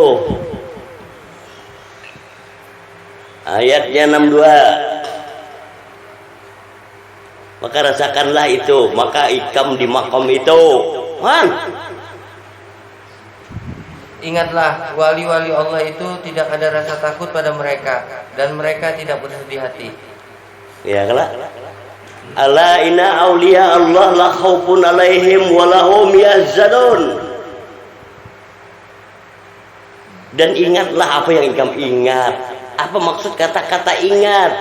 Ayatnya 62. Maka rasakanlah itu, maka ikam di makom itu. Ingatlah, wali-wali Allah itu tidak ada rasa takut pada mereka dan mereka tidak bersedih hati. Ya kalau ala inna auliya Allah la khaufun alaihim wa lahum yahzanun. Dan ingatlah apa yang ikam ingat. Apa maksud kata-kata ingat?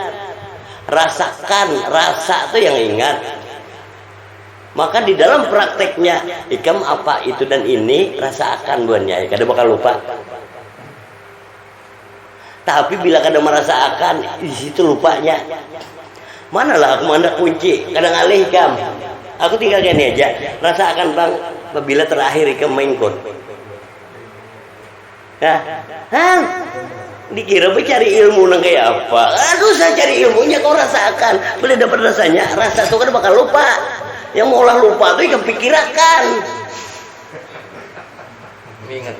Rasakan, rasa itu yang ingat. Maka di dalam prakteknya ikam apa itu dan ini rasakan buannya, kada bakal lupa. Tapi bila kada merasakan, di situ lupanya. Manalah aku mandak kunci, kadang alih ikam. Aku tinggal gini aja, rasakan bang, apabila terakhir ikam main kod. Dikira cari ilmu nang kayak apa? Aduh, saya cari ilmunya kau rasakan. Bila dapat rasanya, rasa itu kan bakal lupa. Yang mau lupa itu ikam pikirakan. Ingat.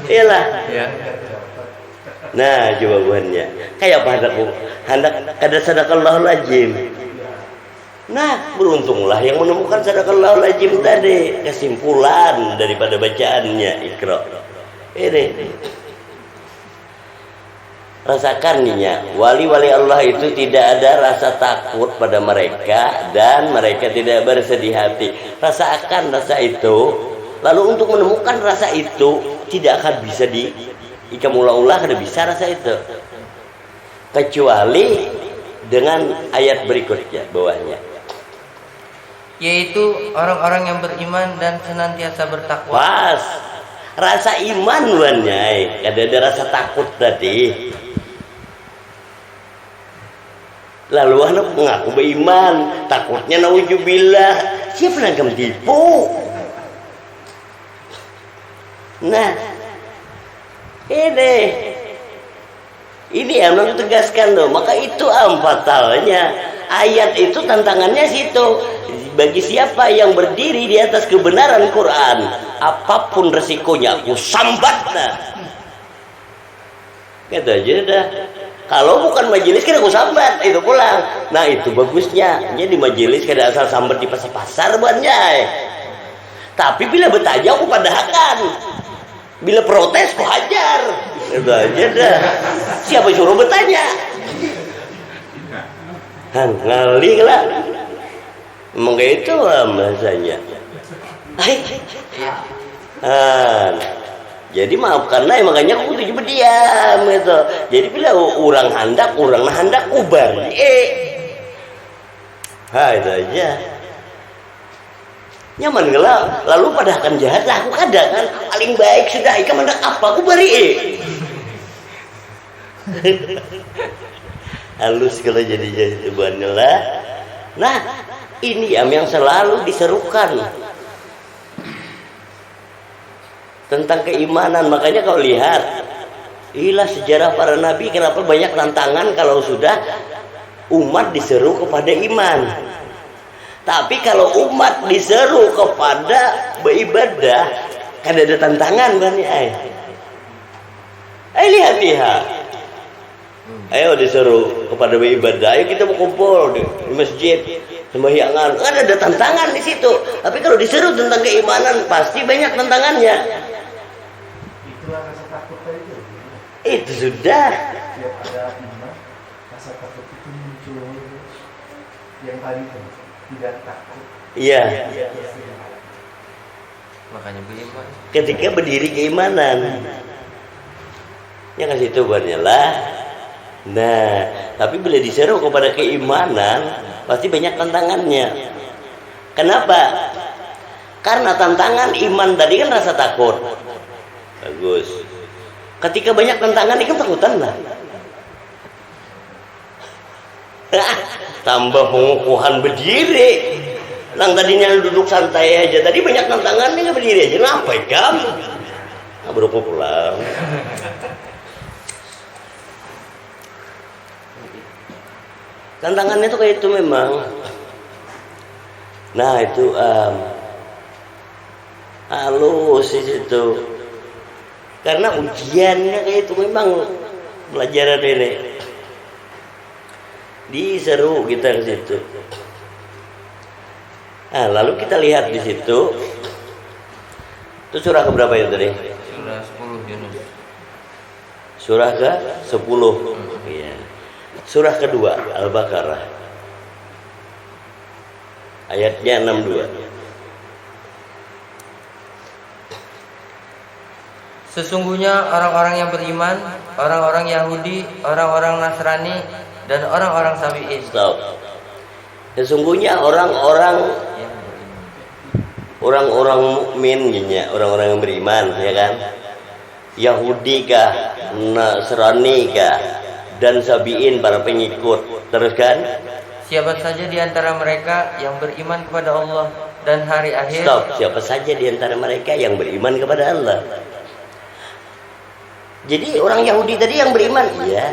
Iyalah. Ya. Nah, jawabannya kayak apa hendak kada sadaqallahul lazim. Nah, beruntunglah yang menemukan sadaqallahul lazim tadi. Kesimpulan daripada bacaannya Iqra. Ini rasakan ninya, wali-wali Allah itu tidak ada rasa takut pada mereka dan mereka tidak bersedih hati. Rasakan rasa itu, lalu untuk menemukan rasa itu tidak akan bisa ikam ulah-ulah kada bisa rasa itu kecuali dengan ayat berikutnya bawahnya, yaitu orang-orang yang beriman dan senantiasa bertakwa. pas rasa iman wannya ada rasa takut tadi. Lalu anak mengaku beriman, takutnya nauzubillah. Siapa yang kamu tipu? Nah, ini yang mau tegaskan loh. Maka itu fatalnya ayat itu, tantangannya situ. Bagi siapa yang berdiri di atas kebenaran Quran, apapun resikonya aku sambat. Nah, kata aja dah. Kalau bukan majelis kan aku sambat itu pulang. Nah itu bagusnya. Jadi majelis kada asal sambat di pasar-pasar buatnya. Tapi bila bertanya aku padahakan. Bila protes aku hajar. Itu aja dah. Siapa suruh bertanya? Ngali lah. Emang kayak itu bahasanya. Jadi maafkanlah, makanya aku tuh berdiam gitu. Jadi bila orang hendak ubar. Itu aja. Nyaman gelap. Lalu pada akan jahat lah aku kadang kan paling baik sudah ikam hendak apa aku beri. Halus kalau jadi jahibannya lah. Nah, ini yang selalu diserukan tentang keimanan. Makanya kau lihat inilah sejarah para nabi, kenapa banyak tantangan kalau sudah umat diseru kepada iman. Tapi kalau umat diseru kepada beribadah kan ada tantangan banyak. Lihat. Ayo disuruh kepada beribadah, ayo kita berkumpul di masjid sembahyangan, kan ada tantangan di situ. Tapi kalau disuruh tentang keimanan pasti banyak tantangannya. Itulah rasa takut tadi. Itu sudah. Setiap ada iman, rasa takut itu muncul. Yang tadi tuh tidak takut. Iya. Makanya beriman. Ketika berdiri keimanan. Ya kan situ buatnya lah. Nah, tapi bila diseru kepada keimanan, pasti banyak tantangannya. Kenapa? Karena tantangan iman tadi kan rasa takut. Bagus. Ketika banyak tantangan ini kan takutan lah. Tambah pengukuhan berdiri. Nang tadinya duduk santai aja, tadi banyak tantangan nggak berdiri aja. Ngapain kamu? Nah, baru pulang. Tantangannya tuh kayak itu memang. Nah itu halus itu. Karena ujiannya kayak itu memang pelajaran ini. Diseru kita ke situ. Nah, lalu kita lihat di situ. Itu surah keberapa itu tadi? Surah 10 Yunus. Surah ke 10. Iya. Surah kedua Al-Baqarah. Ayatnya 62. Sesungguhnya orang-orang yang beriman, orang-orang Yahudi, orang-orang Nasrani, dan orang-orang Sabi'in. Stop. Sesungguhnya orang-orang mukmin, orang-orang yang beriman, ya kan? Yahudi kah, Nasrani kah, dan Sabi'in para pengikut. Terus kan? Siapa saja di antara mereka yang beriman kepada Allah dan hari akhir. Stop. Siapa saja di antara mereka yang beriman kepada Allah. Jadi orang Yahudi tadi yang beriman, iya.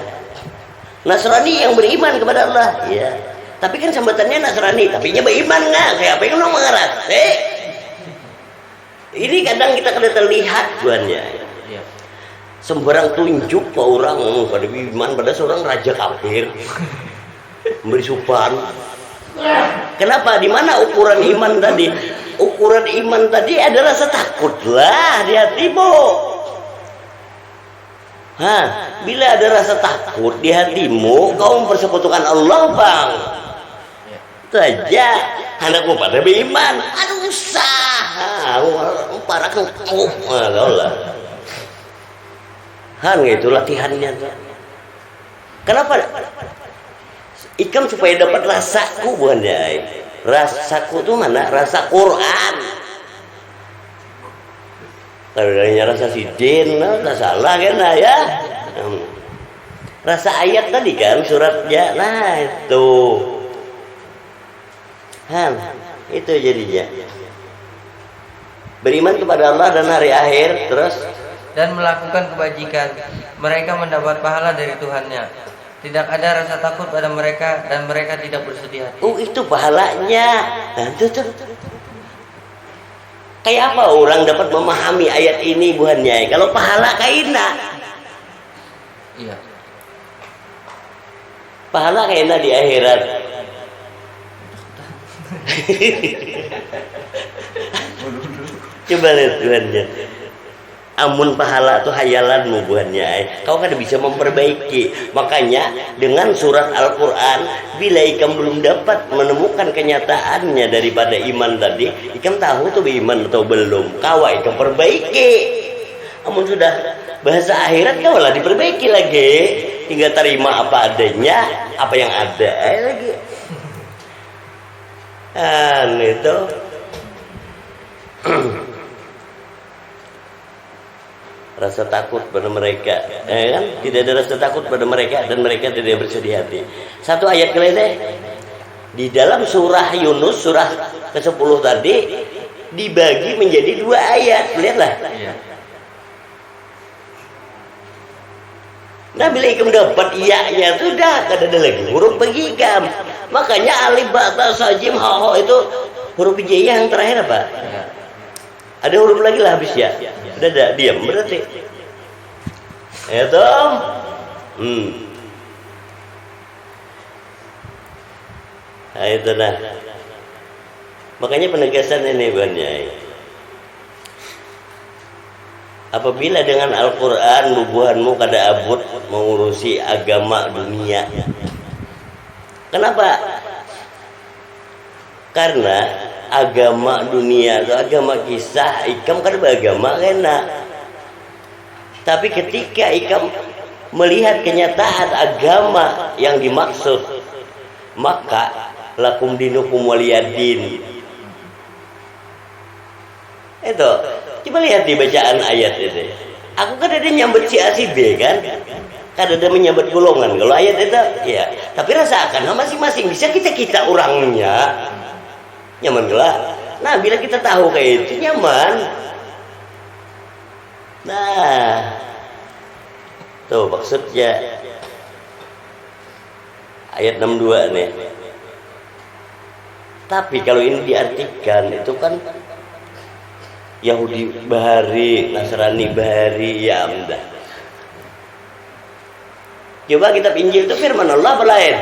Nasrani yang beriman kepada Allah, iya. Tapi kan sambatannya Nasrani, tapi nya beriman nggak? Kayak apa yang mengerat? Ini kadang kita kada terlihat buannya. Iya. Sembarang tunjuk ke orang pada beriman pada seorang raja kafir. Memberi supan. Kenapa? Di mana ukuran iman tadi? Ukuran iman tadi adalah rasa takutlah di hatimu. Bila ada rasa takut di hatimu, kau mempersekutukan Allah, Bang. Itu aja. Anakmu pada beriman. Aduh, usah. Parah kau. Lah. Itu latihannya tuh. Kenapa? Ikam supaya dapat rasaku bukan ya. Rasaku tuh mana? Rasa Quran. Kalau rasa sidin, tak salah kan ya. Rasa ayat tadi kan suratnya, nah itu. Itu jadinya. Beriman kepada Allah dan hari akhir, terus dan melakukan kebajikan, mereka mendapat pahala dari Tuhannya. Tidak ada rasa takut pada mereka dan mereka tidak bersedih hati. Itu pahalanya. Tuh. Kayak apa orang dapat memahami ayat ini buhannya? Kalau pahala kaina. Iya. Pahala kaina di akhirat. Coba lihat buhannya. Amun pahala itu hayalanmu buhannya. Kau kan bisa memperbaiki. Makanya dengan surat Al-Quran, bila ikam belum dapat menemukan kenyataannya daripada iman tadi, ikam tahu tuh iman atau belum. Kau ikam perbaiki. Amun sudah bahasa akhirat kau malah diperbaiki lagi. Tinggal terima apa adanya, apa yang ada lagi. Itu. Rasa takut pada mereka, kan? Tidak ada rasa takut pada mereka dan mereka tidak bersedih hati. Satu ayat kelele di dalam surah Yunus surah ke-10 tadi dibagi menjadi 2 ayat, lihatlah. Iya. Nah bila ikam dapat iya-nya sudah, kada ada lagi huruf bagi ikam. Makanya alif ba ta sa jim ha ho itu huruf hijaiyah yang terakhir apa? Iya. Ada huruf lagi lah habis ya. Udah ada, diam berarti. Ya Tom. Nah, itu nah. Makanya penegasan ini banyak. Apabila dengan Al-Quran bubuhanmu kada abut mengurusi agama dunia. Kenapa? Karena agama dunia atau agama kisah, ikam kan beragama enak. Tapi ketika ikam melihat kenyataan agama yang dimaksud, maka lakum dinukum waliyadin. Itu coba lihat di bacaan ayat itu. Aku kan ada nyambut si A si B kan ada menyambut golongan kalau ayat itu ya. Tapi rasakan masing-masing bisa kita orangnya nyaman gelap. Nah bila kita tahu kayak itu nyaman. Nah tuh maksudnya ayat 62 nih. Tapi kalau ini diartikan itu kan Yahudi bahari, Nasrani bahari, ya udah. Coba kitab Injil itu firman Allah apa lain?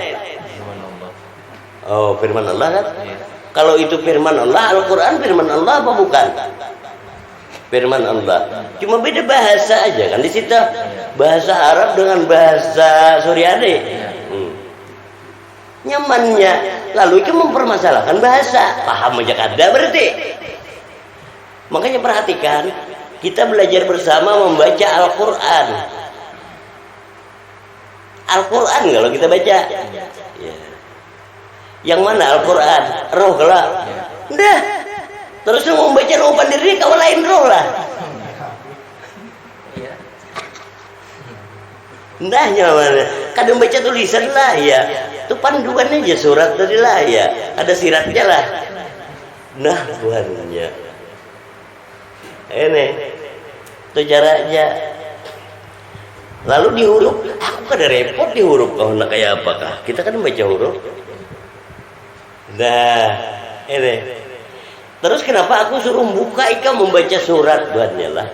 Firman Allah. Oh, firman Allah kan? Ya. Kalau itu firman Allah, Al-Quran firman Allah apa bukan? Firman Allah. Cuma beda bahasa aja kan di situ. Bahasa Arab dengan bahasa Suryani. Nyamannya. Lalu itu mempermasalahkan bahasa. Paham aja kada berarti. Makanya perhatikan, kita belajar bersama membaca Al-Quran. Al-Quran kalau kita baca. Ya. Yang mana Al-Quran? Roh kelak. Dah. Terus mau membaca roh pandiri kau lain roh lah. Nah nyaman. Kadang baca tulisan lah ya. Itu panduan aja surat tadi lah ya. Ada siratnya lah. Nah buahnya. Ini itu caranya. Lalu di huruf, aku kan ada repot di huruf. Oh nak kayak apakah? Kita kan baca huruf. Nah ini. Terus kenapa aku suruh buka ikam membaca surat buatnya lah?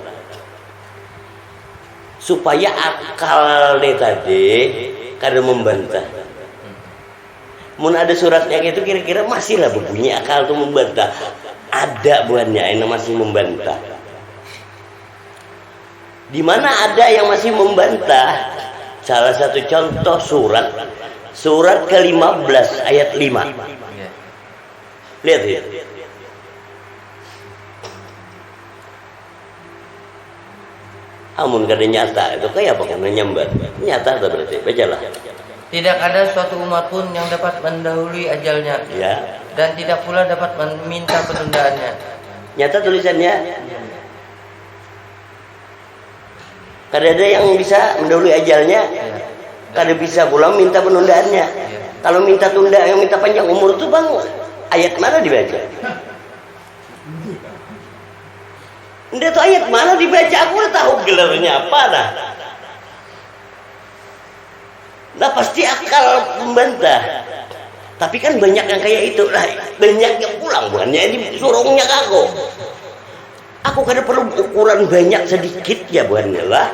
Supaya akal nih tadi kada membantah. Mun ada suratnya itu kira-kira masih lah berbunyi akal tuh membantah. Ada buahnya yang masih membantah. Di mana ada yang masih membantah? Salah satu contoh surat ke-15 ayat 5. Lihat ya. Amun kada nyata itu kayak apa kan nyambat. Nyata atau berarti? Bacalah. Tidak ada suatu umat pun yang dapat mendahului ajalnya. Ya. Dan tidak pula dapat meminta penundaannya. Nyata tulisannya. Kada ada yang bisa mendahului ajalnya. Kada bisa pula minta penundaannya. Kalau minta tunda, yang minta panjang umur itu bang, ayat mana dibaca? Nda tuh ayat mana dibaca? Aku udah tahu gelarnya apa dah. Nah pasti akal membantah. Tapi kan banyak yang kayak itu lah, banyak yang pulang bukannya ini surungnya aku. Aku kada perlu ukuran banyak sedikit ya bukannya lah.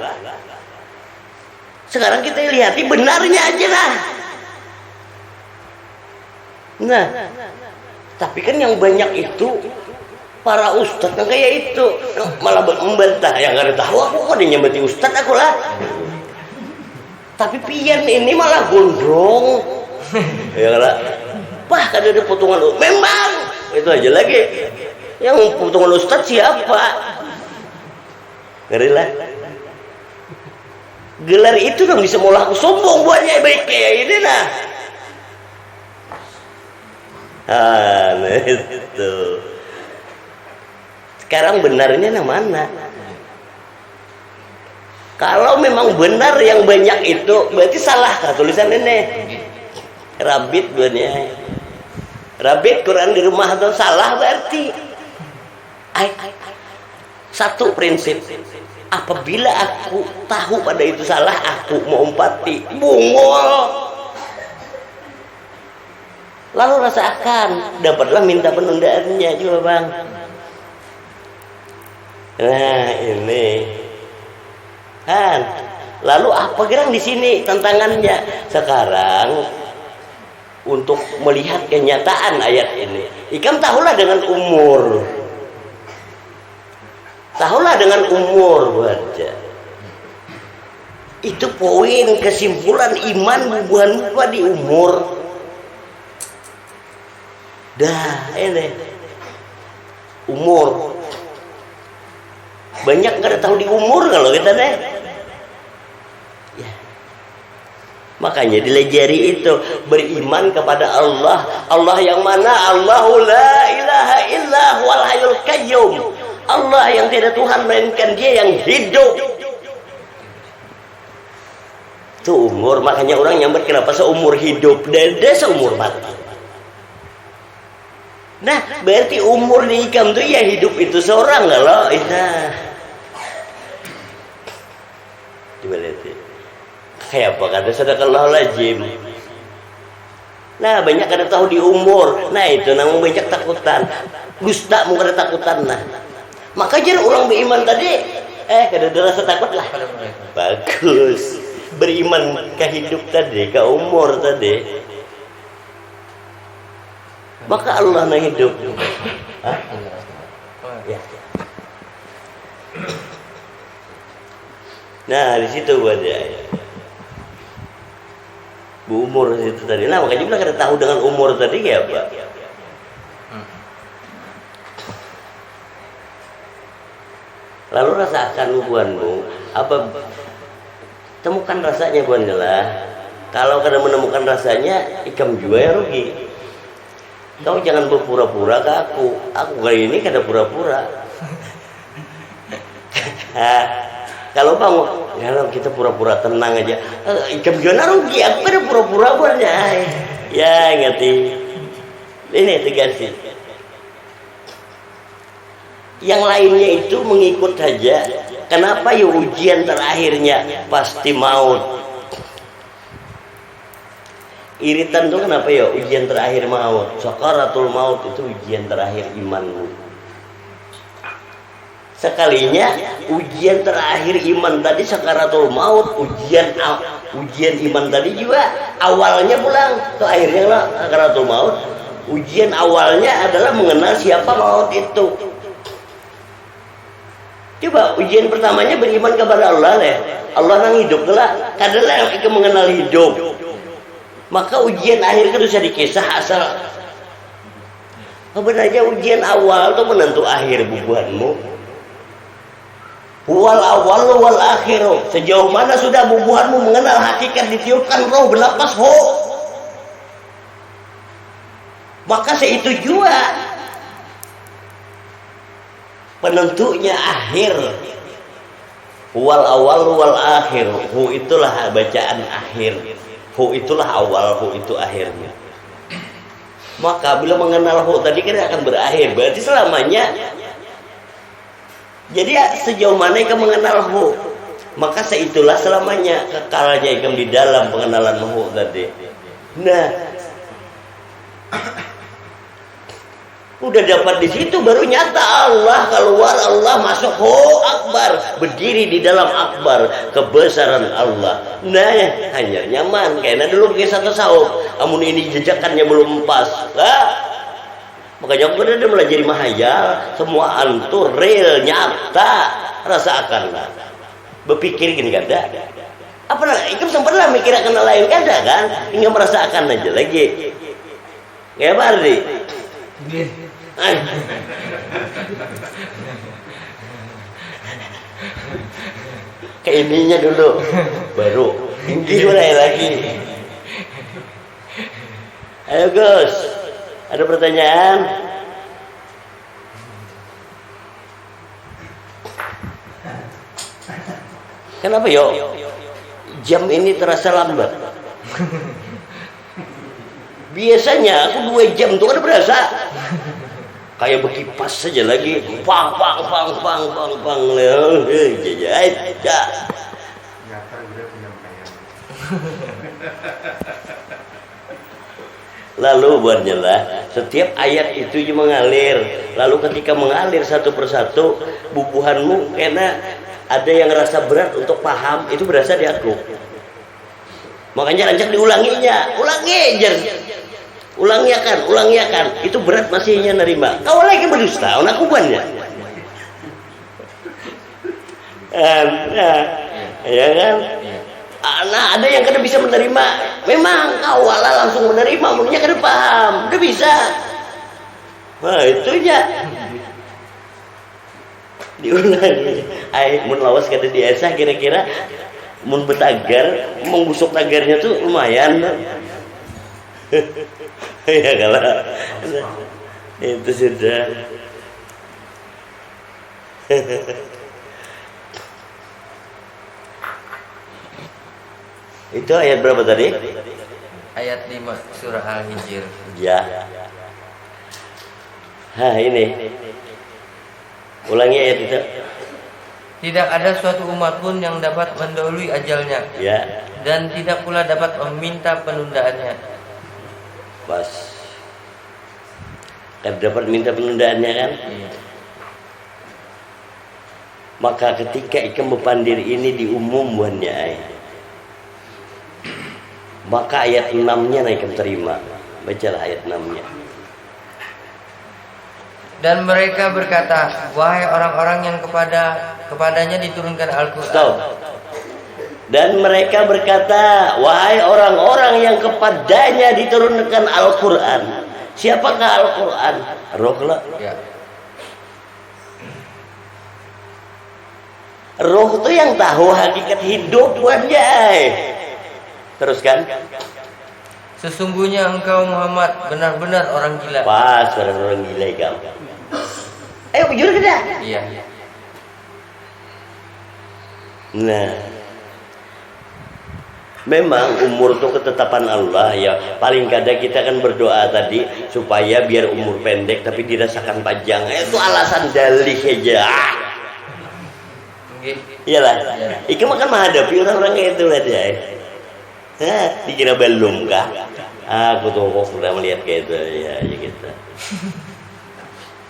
Sekarang kita lihat benarnya aja lah. Nah, tapi kan yang banyak itu para ustadz yang kayak itu malah membantah. Yang kada tahu aku kok dia nyambati ustadz aku lah. Tapi pian ini malah gondrong. Ya lah. Wah, kada ada potongan. Memang itu aja lagi. Yang potongan ustadz siapa? Ngeri lah. Gelar itu dong bisa mau laku sombong buatnya baik kayak ini nah. Nah itu. Sekarang benarnya yang mana? Kalau memang benar yang banyak itu berarti salah tulisan ini. Rabit buatnya. Rabit Quran di rumah atau salah berarti. Satu prinsip. Apabila aku tahu pada itu salah, aku mau empati, bungol. Lalu rasakan, dapatlah minta penundaannya juga bang. Nah ini kan. Lalu apa gerang di sini tantangannya sekarang untuk melihat kenyataan ayat ini. Ikam tahulah dengan umur. Tahulah dengan umur baca. Itu poin kesimpulan iman bukan di umur. Dah ini. umur. Banyak nggak ada tahu di umur kalau kita deh. Ya. Makanya dilejari itu beriman kepada Allah. Allah yang mana? Allahu la ilaha illa huwal hayyul qayyum. Allah yang tidak Tuhan melainkan Dia yang hidup. Itu umur, makanya orang nyamber kenapa seumur hidup dan seumur mati. Nah, berarti umur diikam itu ya hidup itu seorang kalau nah. Coba lihat. Kayak apa kata sadaqallahu lazim. Nah, banyak kada tahu di umur. Nah, itu namanya banyak takutan. Dusta mau kada takutan nah. Maka jangan orang beriman tadi kada ada rasa takut lah. Bagus. Beriman ke hidup tadi, ke umur tadi. Maka Allah na hidup. Hah? Ya. Nah, di situ ada bu umur itu tadi. Nah, makanya kita kada tahu dengan umur tadi ya, Pak. Lalu rasakan hubunganmu apa? Temukan rasanya buanlah. Kalau kada menemukan rasanya, ikam juga ya rugi. Kau jangan berpura-pura ke aku. Aku kali ini kada pura-pura. Kalau kita pura-pura tenang aja, ikam juga rugi. Aku kada pura-pura buatnya. Ya ngerti. Ini tegasin. Yang lainnya itu mengikut saja. Kenapa ya ujian terakhirnya pasti maut? Iritan tuh kenapa ya ujian terakhir maut? Sakaratul maut itu ujian terakhir imanmu. Sekalinya ujian terakhir iman tadi sakaratul maut, ujian iman tadi juga awalnya pulang ke akhirnya lah sakaratul maut. Ujian awalnya adalah mengenal siapa maut itu. Coba ujian pertamanya beriman kepada Allah lah. Allah nang hidup lah. Kadalah yang ikut mengenal hidup. Maka ujian akhir kan bisa dikisah asal. Sebenarnya ujian awal itu menentu akhir bubuhanmu. Wal awal wal akhir. Sejauh mana sudah bubuhanmu mengenal hakikat ditiupkan roh berlapas ho. Maka seitu juga penentunya akhir. Wal awal wal akhir. Hu itulah bacaan akhir. Hu itulah awal, hu itu akhirnya. Maka bila mengenal hu tadi kan akan berakhir. Berarti selamanya. Jadi sejauh mana ikam mengenal hu, maka seitulah selamanya kekalnya ikam di dalam pengenalan hu tadi. Nah, udah dapat di situ baru nyata Allah keluar, Allah masuk akbar, berdiri di dalam akbar kebesaran Allah. Nah, hanya nyaman karena dulu pakai satu saub, amun ini jejakannya belum pas. Makanya aku udah belajar mahayal, semua antur real nyata, rasakanlah. Berpikir gini kada. Apa nak? Ikam sempat lah mikir akan lain kada kan? Hingga merasakan aja lagi. Kayak Bardi. Ke ininya dulu baru ini mulai lagi. Ayo Gus, ada pertanyaan? Kenapa yo jam ini terasa lambat? Biasanya aku 2 jam tuh kan berasa kayak berkipas saja lagi, pang pang pang pang pang pang lalu buatnya lah setiap ayat itu mengalir, lalu ketika mengalir satu persatu bubuhanmu karena ada yang rasa berat untuk paham itu berasa di aku, makanya rancak diulanginya, ulangi akan itu berat masihnya nerima. Kau lagi berdusta, aku buannya. Ya kan? Nah, ada yang kada bisa menerima. Memang kau langsung menerima, maunya kada paham, udah bisa. Nah, itunya. diulangi. Ai mun lawas kada diasa kira-kira mun betagar menggusuk tagarnya tuh lumayan. Ya kalau itu sudah. Itu ayat berapa tadi? Ayat 5 surah Al-Hijr. Ya. Ini. Ulangi ayat itu. Tidak ada suatu umat pun yang dapat mendahului ajalnya. Ya. Dan tidak pula dapat meminta penundaannya. Pas. Kan dapat minta penundaannya kan? Iya. Maka ketika ikam bepandir ini diumumkannya maka ayat 6-nya ikam terima. Bacalah ayat 6-nya. Dan mereka berkata, wahai orang-orang yang kepadanya diturunkan Al-Quran. Stop. Dan mereka berkata, wahai orang-orang yang kepadanya diturunkan Al-Quran. Siapakah Al-Quran? Roh lah. Ya. Roh itu yang tahu hakikat hidup wajah. Teruskan. Sesungguhnya engkau Muhammad benar-benar orang gila. Pas orang gila kamu. Ayo jujur ke dah. Iya. Nah, memang umur itu ketetapan Allah ya. Paling kadang kita kan berdoa tadi supaya biar umur pendek tapi dirasakan panjang. Itu alasan dalih aja. Iyalah. Ikan makan menghadapi orang-orang kayak itu lah dia. Dikira belum kah? Aku tuh kok sudah melihat kayak itu ya gitu.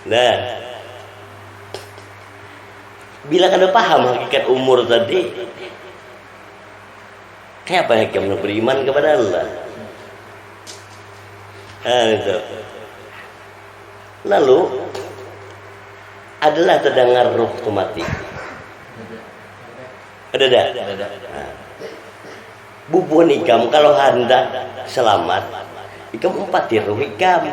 Nah, bila kada paham hakikat umur tadi, kayak apa yang beriman kepada Allah? Itu. Lalu adalah terdengar roh itu mati. Ada dah. Nah. Bubuhan ikam kalau hendak selamat, ikam umpati roh ikam.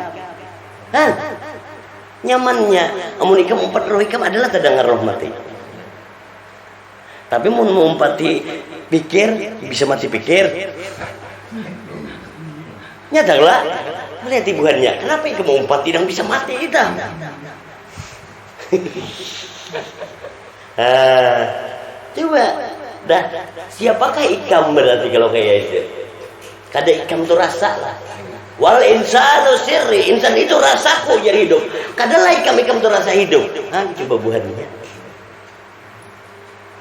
Nyamannya, amun ikam umpat roh ikam adalah terdengar roh mati. Tapi mau umpati pikir bisa mati pikir. Nyatalah, melihat ibuannya. Kenapa ikam umpati dan bisa mati itu? Coba. Dah, siapakah ikam berarti kalau kayak itu? Kada ikam itu rasa lah. Wal insanu sirri, insan itu rasaku jadi hidup. Kadalah ikam itu rasa hidup. Coba buhannya.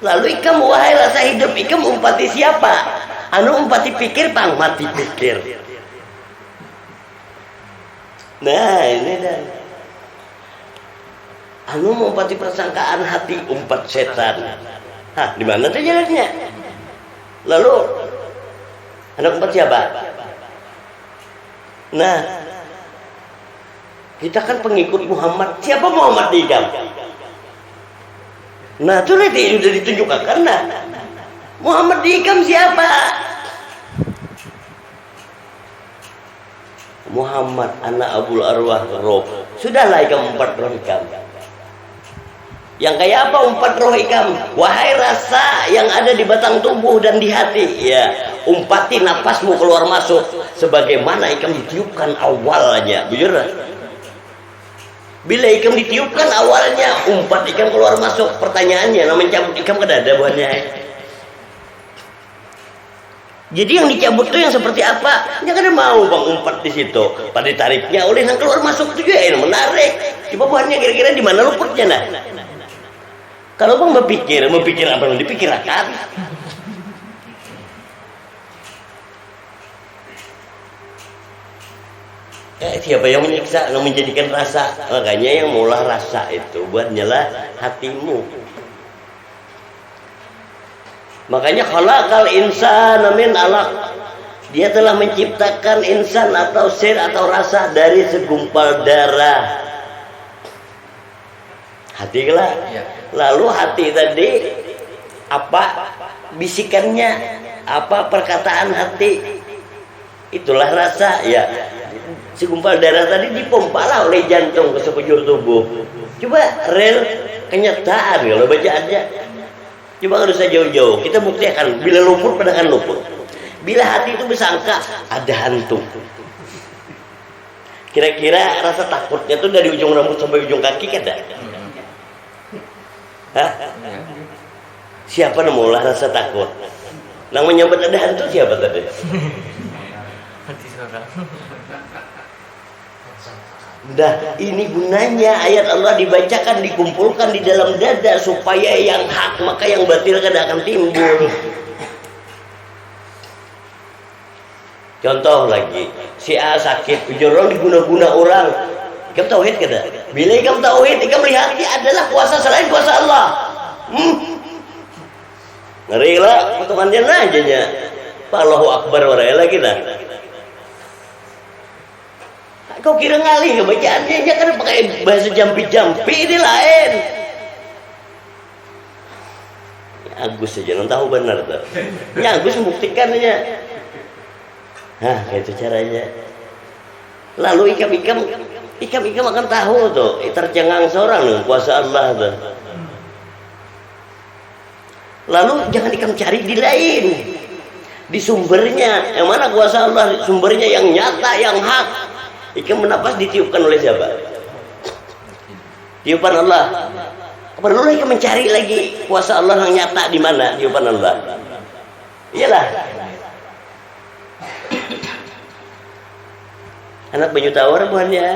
Lalu ikam wahai rasa hidup, ikam umpati siapa? Anu umpati pikir pang mati pikir. Nah ini dah. Anu umpati persangkaan hati umpat setan. Di mana tuh jalannya? Lalu anak empat siapa? Nah, kita kan pengikut Muhammad. Siapa Muhammad di ikam? Nah, itu nanti sudah ditunjukkan karena Muhammad di ikam siapa? Muhammad anak Abul Arwah roh. Sudahlah ikam empat roh ikam. Yang kayak apa umpat roh ikam? Wahai rasa yang ada di batang tubuh dan di hati, ya umpati napasmu keluar masuk sebagaimana ikam ditiupkan awalnya. Bujur. Bila ikam ditiupkan awalnya, umpat ikam keluar masuk. Pertanyaannya, namanya cabut ikam kada ada buahnya. Jadi yang dicabut itu yang seperti apa? Dia kada mau bang umpat di situ. Pada tarifnya oleh yang keluar masuk itu juga yang menarik. Coba buahnya kira-kira di mana luputnya nah? Kalau bang berpikir apa yang dipikirkan? Siapa yang menyiksa, yang menjadikan rasa? Makanya yang maulah rasa itu buat nyala hatimu. Makanya khalaqal insana min alaq. Dia telah menciptakan insan atau sir atau rasa dari segumpal darah. Hati lah. Lalu hati tadi apa bisikannya, apa perkataan hati, itulah rasa ya. Segumpal darah tadi dipompalah oleh jantung ke sekujur tubuh. Coba real kenyataan kalau bacaannya. Coba nggak usah jauh-jauh. Kita buktikan bila luput pada kan luput. Bila hati itu bersangka ada hantu. Kira-kira rasa takutnya tuh dari ujung rambut sampai ujung kaki kan ada? Hah? Siapa namulah rasa takut? Nang menyambut ada hantu siapa tadi? Dah, ini gunanya ayat Allah dibacakan, dikumpulkan di dalam dada supaya yang hak maka yang batil kada akan timbul. Contoh lagi, si A sakit, ujung orang diguna-guna orang. Ikam tauhid kada? Bila ikam tauhid, ikam melihat dia adalah kuasa selain kuasa Allah. Ngeri lah, potongannya aja nya. Allahu Akbar warai lagi dah. Kau kira ngalih kebacaannya, dia kan pakai bahasa jampi-jampi, ini lain. Ya, Agus saja, non tahu benar tuh. Ya Agus membuktikannya. Nah, kayak itu caranya. Lalu ikam akan tahu tuh, tercengang seorang loh kuasa Allah tuh. Lalu jangan ikam cari di lain, di sumbernya. Yang mana kuasa Allah? Sumbernya yang nyata, yang hak. Ikam menapas ditiupkan oleh siapa? Tiupan Allah. Perlu ikam mencari lagi kuasa Allah yang nyata di mana? Tiupan Allah. Iyalah. Anak banyu tawar bukan ya?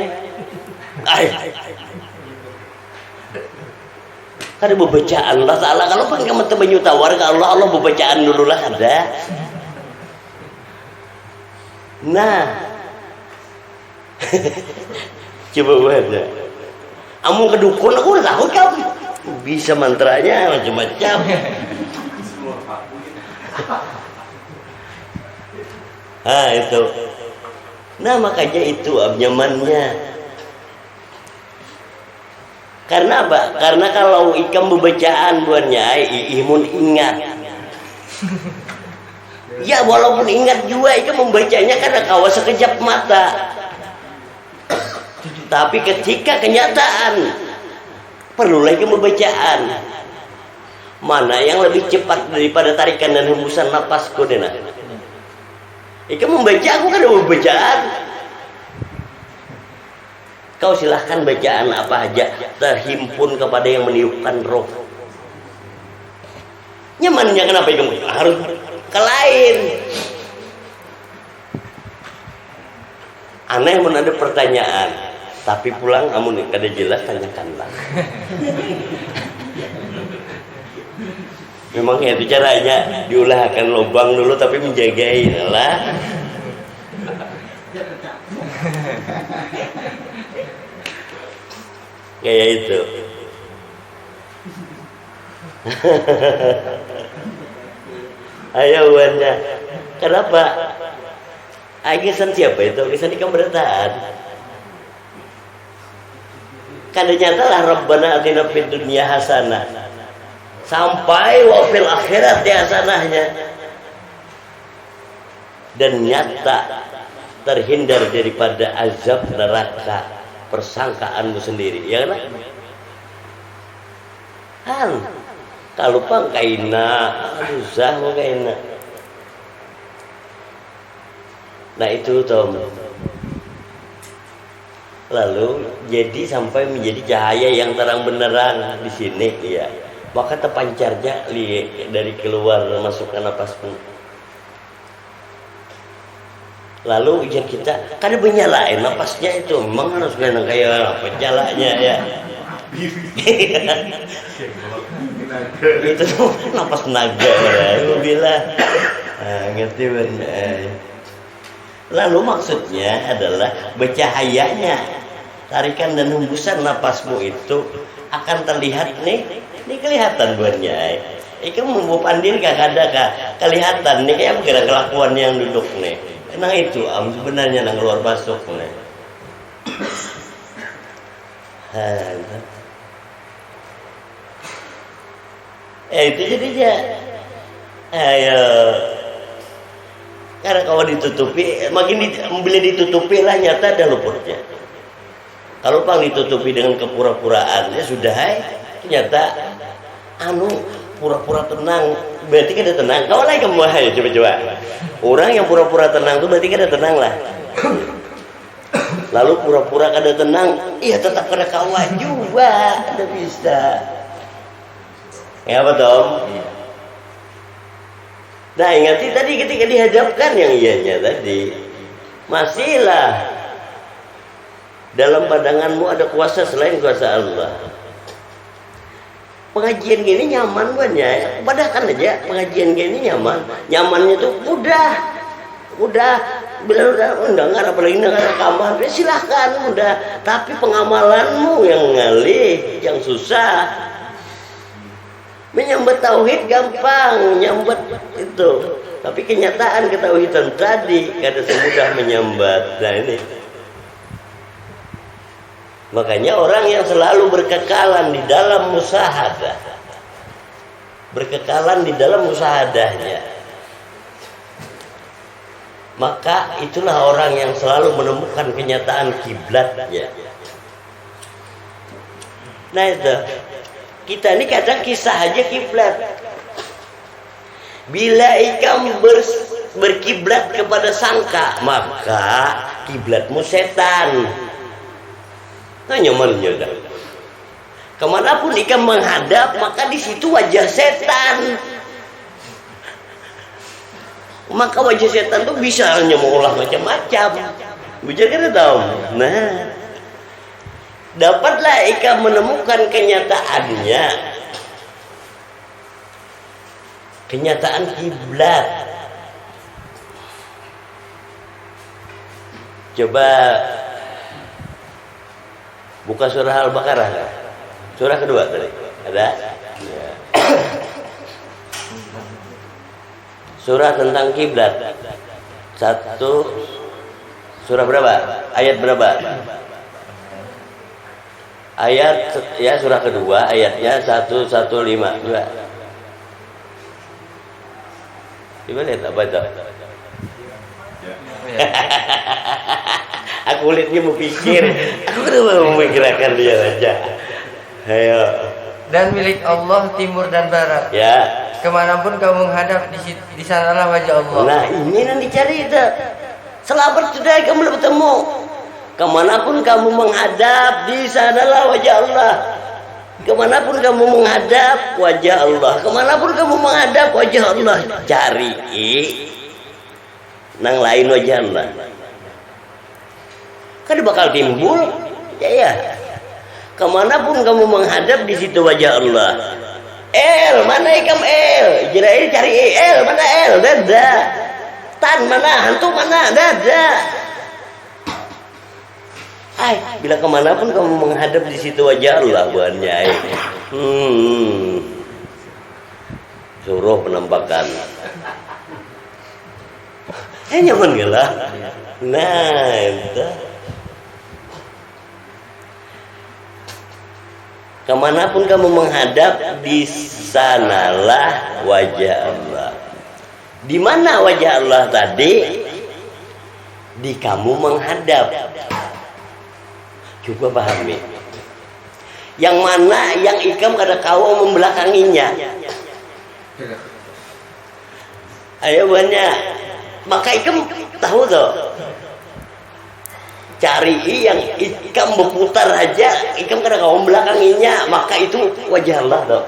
Ada bacaan Allah Ta'ala. Kalau kan kamu banyu tawar ke Allah bacaan dulu lah ada. Nah, coba baca. Amun kedukun aku udah tahu kamu bisa mantranya macam-macam. Itu. Nah makanya itu nyamannya. Karena apa? Karena kalau ikam bacaan buatnya imun ingat. Ya walaupun ingat juga ikam membacanya karena kawas sekejap mata. Tapi ketika kenyataan perlulah ikam bacaan. Mana yang lebih cepat daripada tarikan dan hembusan napasku dena? Ikam membaca, aku kan ada bacaan. Kau silahkan bacaan apa aja terhimpun kepada yang meniupkan roh. Nyamannya kenapa ikam harus ke lain? Aneh mun ada pertanyaan, tapi pulang amun kada jelas tanyakanlah. Memang itu caranya, diulahkan lubang dulu tapi menjagain lah. Kayak itu. Ayo Wanda. Kenapa? Kisan siapa itu? Kisan ikan berataan. Karena nyatalah Rabbana atina fid dunya hasanah. Sampai wafil akhirat ya hasanahnya. Dan nyata terhindar daripada azab neraka persangkaanmu sendiri, ya kan? Kalau pang kaina, susah mau kaina. Nah itu Tom. Lalu jadi sampai menjadi cahaya yang terang benerang di sini, ya. Maka terpancarnya dari keluar masukkan napasmu. Lalu ujian kita kan menyalain napasnya itu memang harus kayak apa jalannya ya. Itu napas naga ya, aku bilang. Ngerti benar. Lalu maksudnya adalah bercahayanya tarikan dan hembusan napasmu itu akan terlihat nih. Ini kelihatan buatnya. Ikan membuat pandir gak ada kelihatan nih kayak kira kelakuan yang duduk nih. Nah itu sebenarnya nang keluar masuk nih. Itu jadinya. Ayo. Karena kalau ditutupi, makin bila ditutupi lah nyata ada luputnya. Kalau pang ditutupi dengan kepura-puraan, ya sudah, ternyata pura-pura tenang, berarti kan ada tenang. Kau lagi kamu coba-coba. Orang yang pura-pura tenang itu berarti kan ada tenang lah. Lalu pura-pura kada tenang, iya tetap kada kawan juga, ada bisa. Ya betul. Nah ingat tadi ketika dihadapkan yang iyanya tadi, masihlah dalam pandanganmu ada kuasa selain kuasa Allah. Pengajian gini nyaman banyak, padahkan aja pengajian gini nyaman. Nyamannya tuh udah bila udah nggak apalagi nggak rekaman, ya silahkan udah. Tapi pengamalanmu yang ngalih, yang susah. Menyambut tauhid gampang, nyambut itu. Tapi kenyataan ketauhidan tadi kada semudah menyambat. Nah ini. Makanya orang yang selalu berkekalan di dalam musahadah, berkekalan di dalam musahadahnya, maka itulah orang yang selalu menemukan kenyataan kiblatnya. Nah itu, kita ini kadang kisah aja kiblat. Bila ikam berkiblat kepada sangka, maka kiblatmu setan. Nah nyamannya dah. Kemanapun ikam menghadap, maka di situ wajah setan. Maka wajah setan tuh bisa hanya mengolah macam-macam. Bisa kita tahu. Nah, dapatlah ikam menemukan kenyataannya. Kenyataan kiblat. Coba buka surah Al-Baqarah. Surah kedua tadi. Ada? Ya. Surah tentang kiblat. Surah berapa? Ayat berapa? Ayat ya surah kedua ayatnya 115. Coba. Coba lihat apa itu? Aku kulitnya mau pikir. Aku kenapa memikirkan dia saja. Ayo. Dan milik Allah timur dan barat. Ya. Kemanapun kamu menghadap, di sanalah wajah Allah. Nah ini yang dicari itu. Selamat sudah kamu bertemu. Kemanapun kamu menghadap, di sanalah wajah Allah. Kemanapun kamu menghadap, wajah Allah. Kemanapun kamu menghadap, wajah Allah. Cari nang lain wajah Allah. Kan bakal timbul, ya. Kemanapun kamu menghadap, di situ wajah Allah. Mana ikam Israel cari mana dada. Tan mana, hantu mana, dada. Bila kemanapun kamu menghadap, di situ wajah Allah buahnya. Suruh penampakan. Nyaman gak lah? Nah, itu. Kemanapun kamu menghadap, di sanalah wajah Allah. Di mana wajah Allah tadi? Di kamu menghadap. Coba pahami. Yang mana yang ikam kada kau membelakanginya? Ayo banyak. Maka ikam tahu tuh. Cari yang ikam berputar aja, ikam kada kau membelakanginya, maka itu wajah Allah tuh.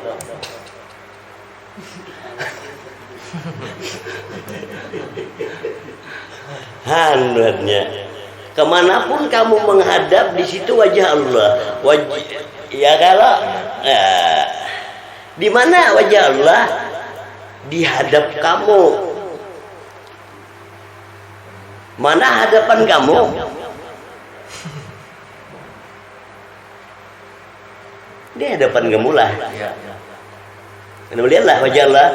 Handanya. Kemanapun kamu menghadap, di situ wajah Allah. Ya kalau di mana wajah Allah? Di hadap kamu. Mana hadapan kamu? Di hadapan kamu lah. Anda melihatlah wajah Allah.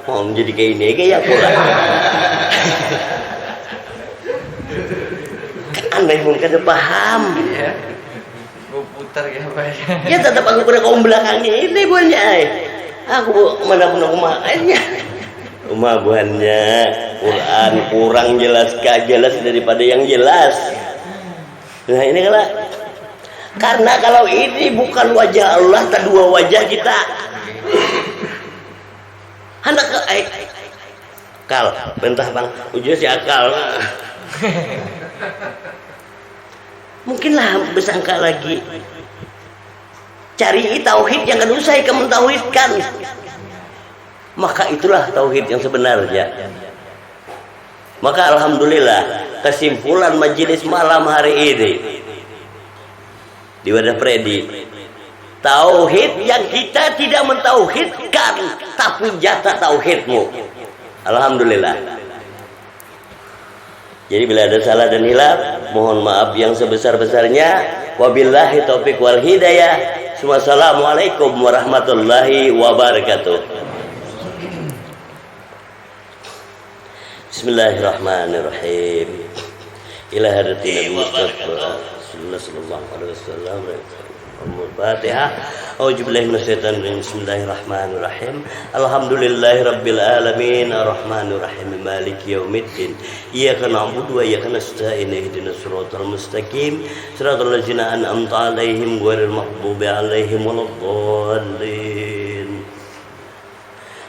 Mau menjadi kayak ini, kayak aku lah. Anda yang mungkin paham. Iya. Gue putar ya Pak. Ya tetap aku kena kaum belakangnya ini buahnya. Aku mana pun aku makanya. Rumah buahnya Quran kurang jelas daripada yang jelas. Nah ini kalau Karena kalau ini bukan wajah Allah, tak dua wajah kita. Hendak ke akal, mentah bang, ujung si akal. Mungkinlah bersangka lagi. Cari tauhid yang kedua usai kamu tauhidkan. Maka itulah tauhid yang sebenarnya. Maka alhamdulillah kesimpulan majelis malam hari ini di Wadah Predi, tauhid yang kita tidak mentauhidkan tapi jatah tauhidmu. Alhamdulillah. Jadi bila ada salah dan hilaf, mohon maaf yang sebesar-besarnya. Wabillahi taufiq wal hidayah. Wassalamualaikum warahmatullahi wabarakatuh. Bismillahirrahmanirrahim. Ila hadratin Mustafa sallallahu alaihi wasallam. Al-Fatihah. A'udzubillahi minasyaitonir rajim. Bismillahirrahmanirrahim. Alhamdulillahirabbil alamin, arrahmanir rahim, maliki yaumiddin. Iyyaka na'budu wa iyyaka nasta'in. Ihdinas siratal mustaqim. Siratal ladzina an'amta 'alaihim ghairil maghdubi 'alaihim waladdallin.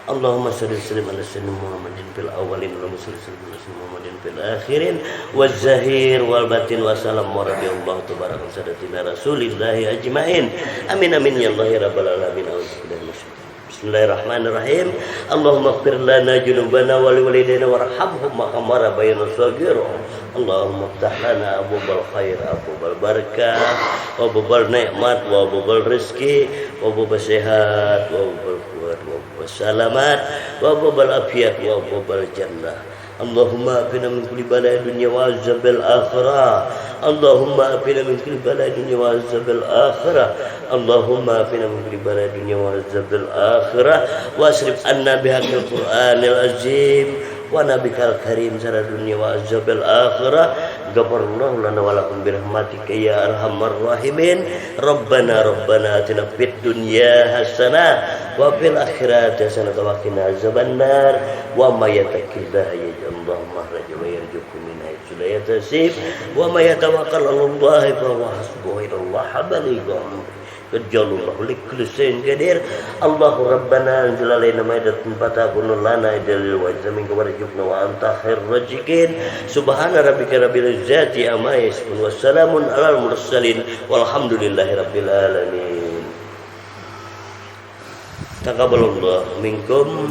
Allahumma shalli ala sayyidina Muhammadin fil awwalin wa shalli ala sayyidina Muhammadin fil akhirin waz zahir wal batin wa salam wa radhiyallahu tabaraka sadatina rasulillahi ajmain. Amin amin ya Allah ya rabbal alamin. Bismillahirrahmanirrahim. Allahumma ighfir lana junubana wa liwalidayna warhamhum kama rabbayana shaghira. Allahumma iftah lana abwaabal khair, abwaabal barakah, wa abwaabal nikmat, wa abwaabal rizki, wa abwaabal sehat, wa abwaabal quwwat, wa abwaabal salamat, wa abwaabal afiyat, wa abwaabal jannah. Allahumma afina min kulli bala'i dunya wa azabil akhirah. Allahumma afina min kulli bala'i dunya wa azabil akhirah. Allahumma afina min kulli bala'i dunya wa azabil akhirah. Wasrif anna bihaqil Qur'anil azim wa nabikal karim sara dunya wa azabil akhirah. Ghafarallahu lana wa lakum birahmatika ya arhamar rahimin. Rabbana atina fid dunya hasanah wa fil akhirati hasanah wa qina azabannar. Wa may yattaqillaha yaj'al makhraja wa yarzuqhu min haitsu la yahtasib. Wa may yatawakkal 'alallahi fa huwa hasbuhu, inallaha balighun. Jalallahu likulli shay'in qadir. Allahu rabbana anzil alaina maidatan fatakunu lana dalil wa zamin warzuqna wa anta khairur raziqin. Subhana rabbika rabbil izzati amma yasifun wa salamun alal mursalin walhamdulillahi rabbil alamin. Taqabbalallahu minkum.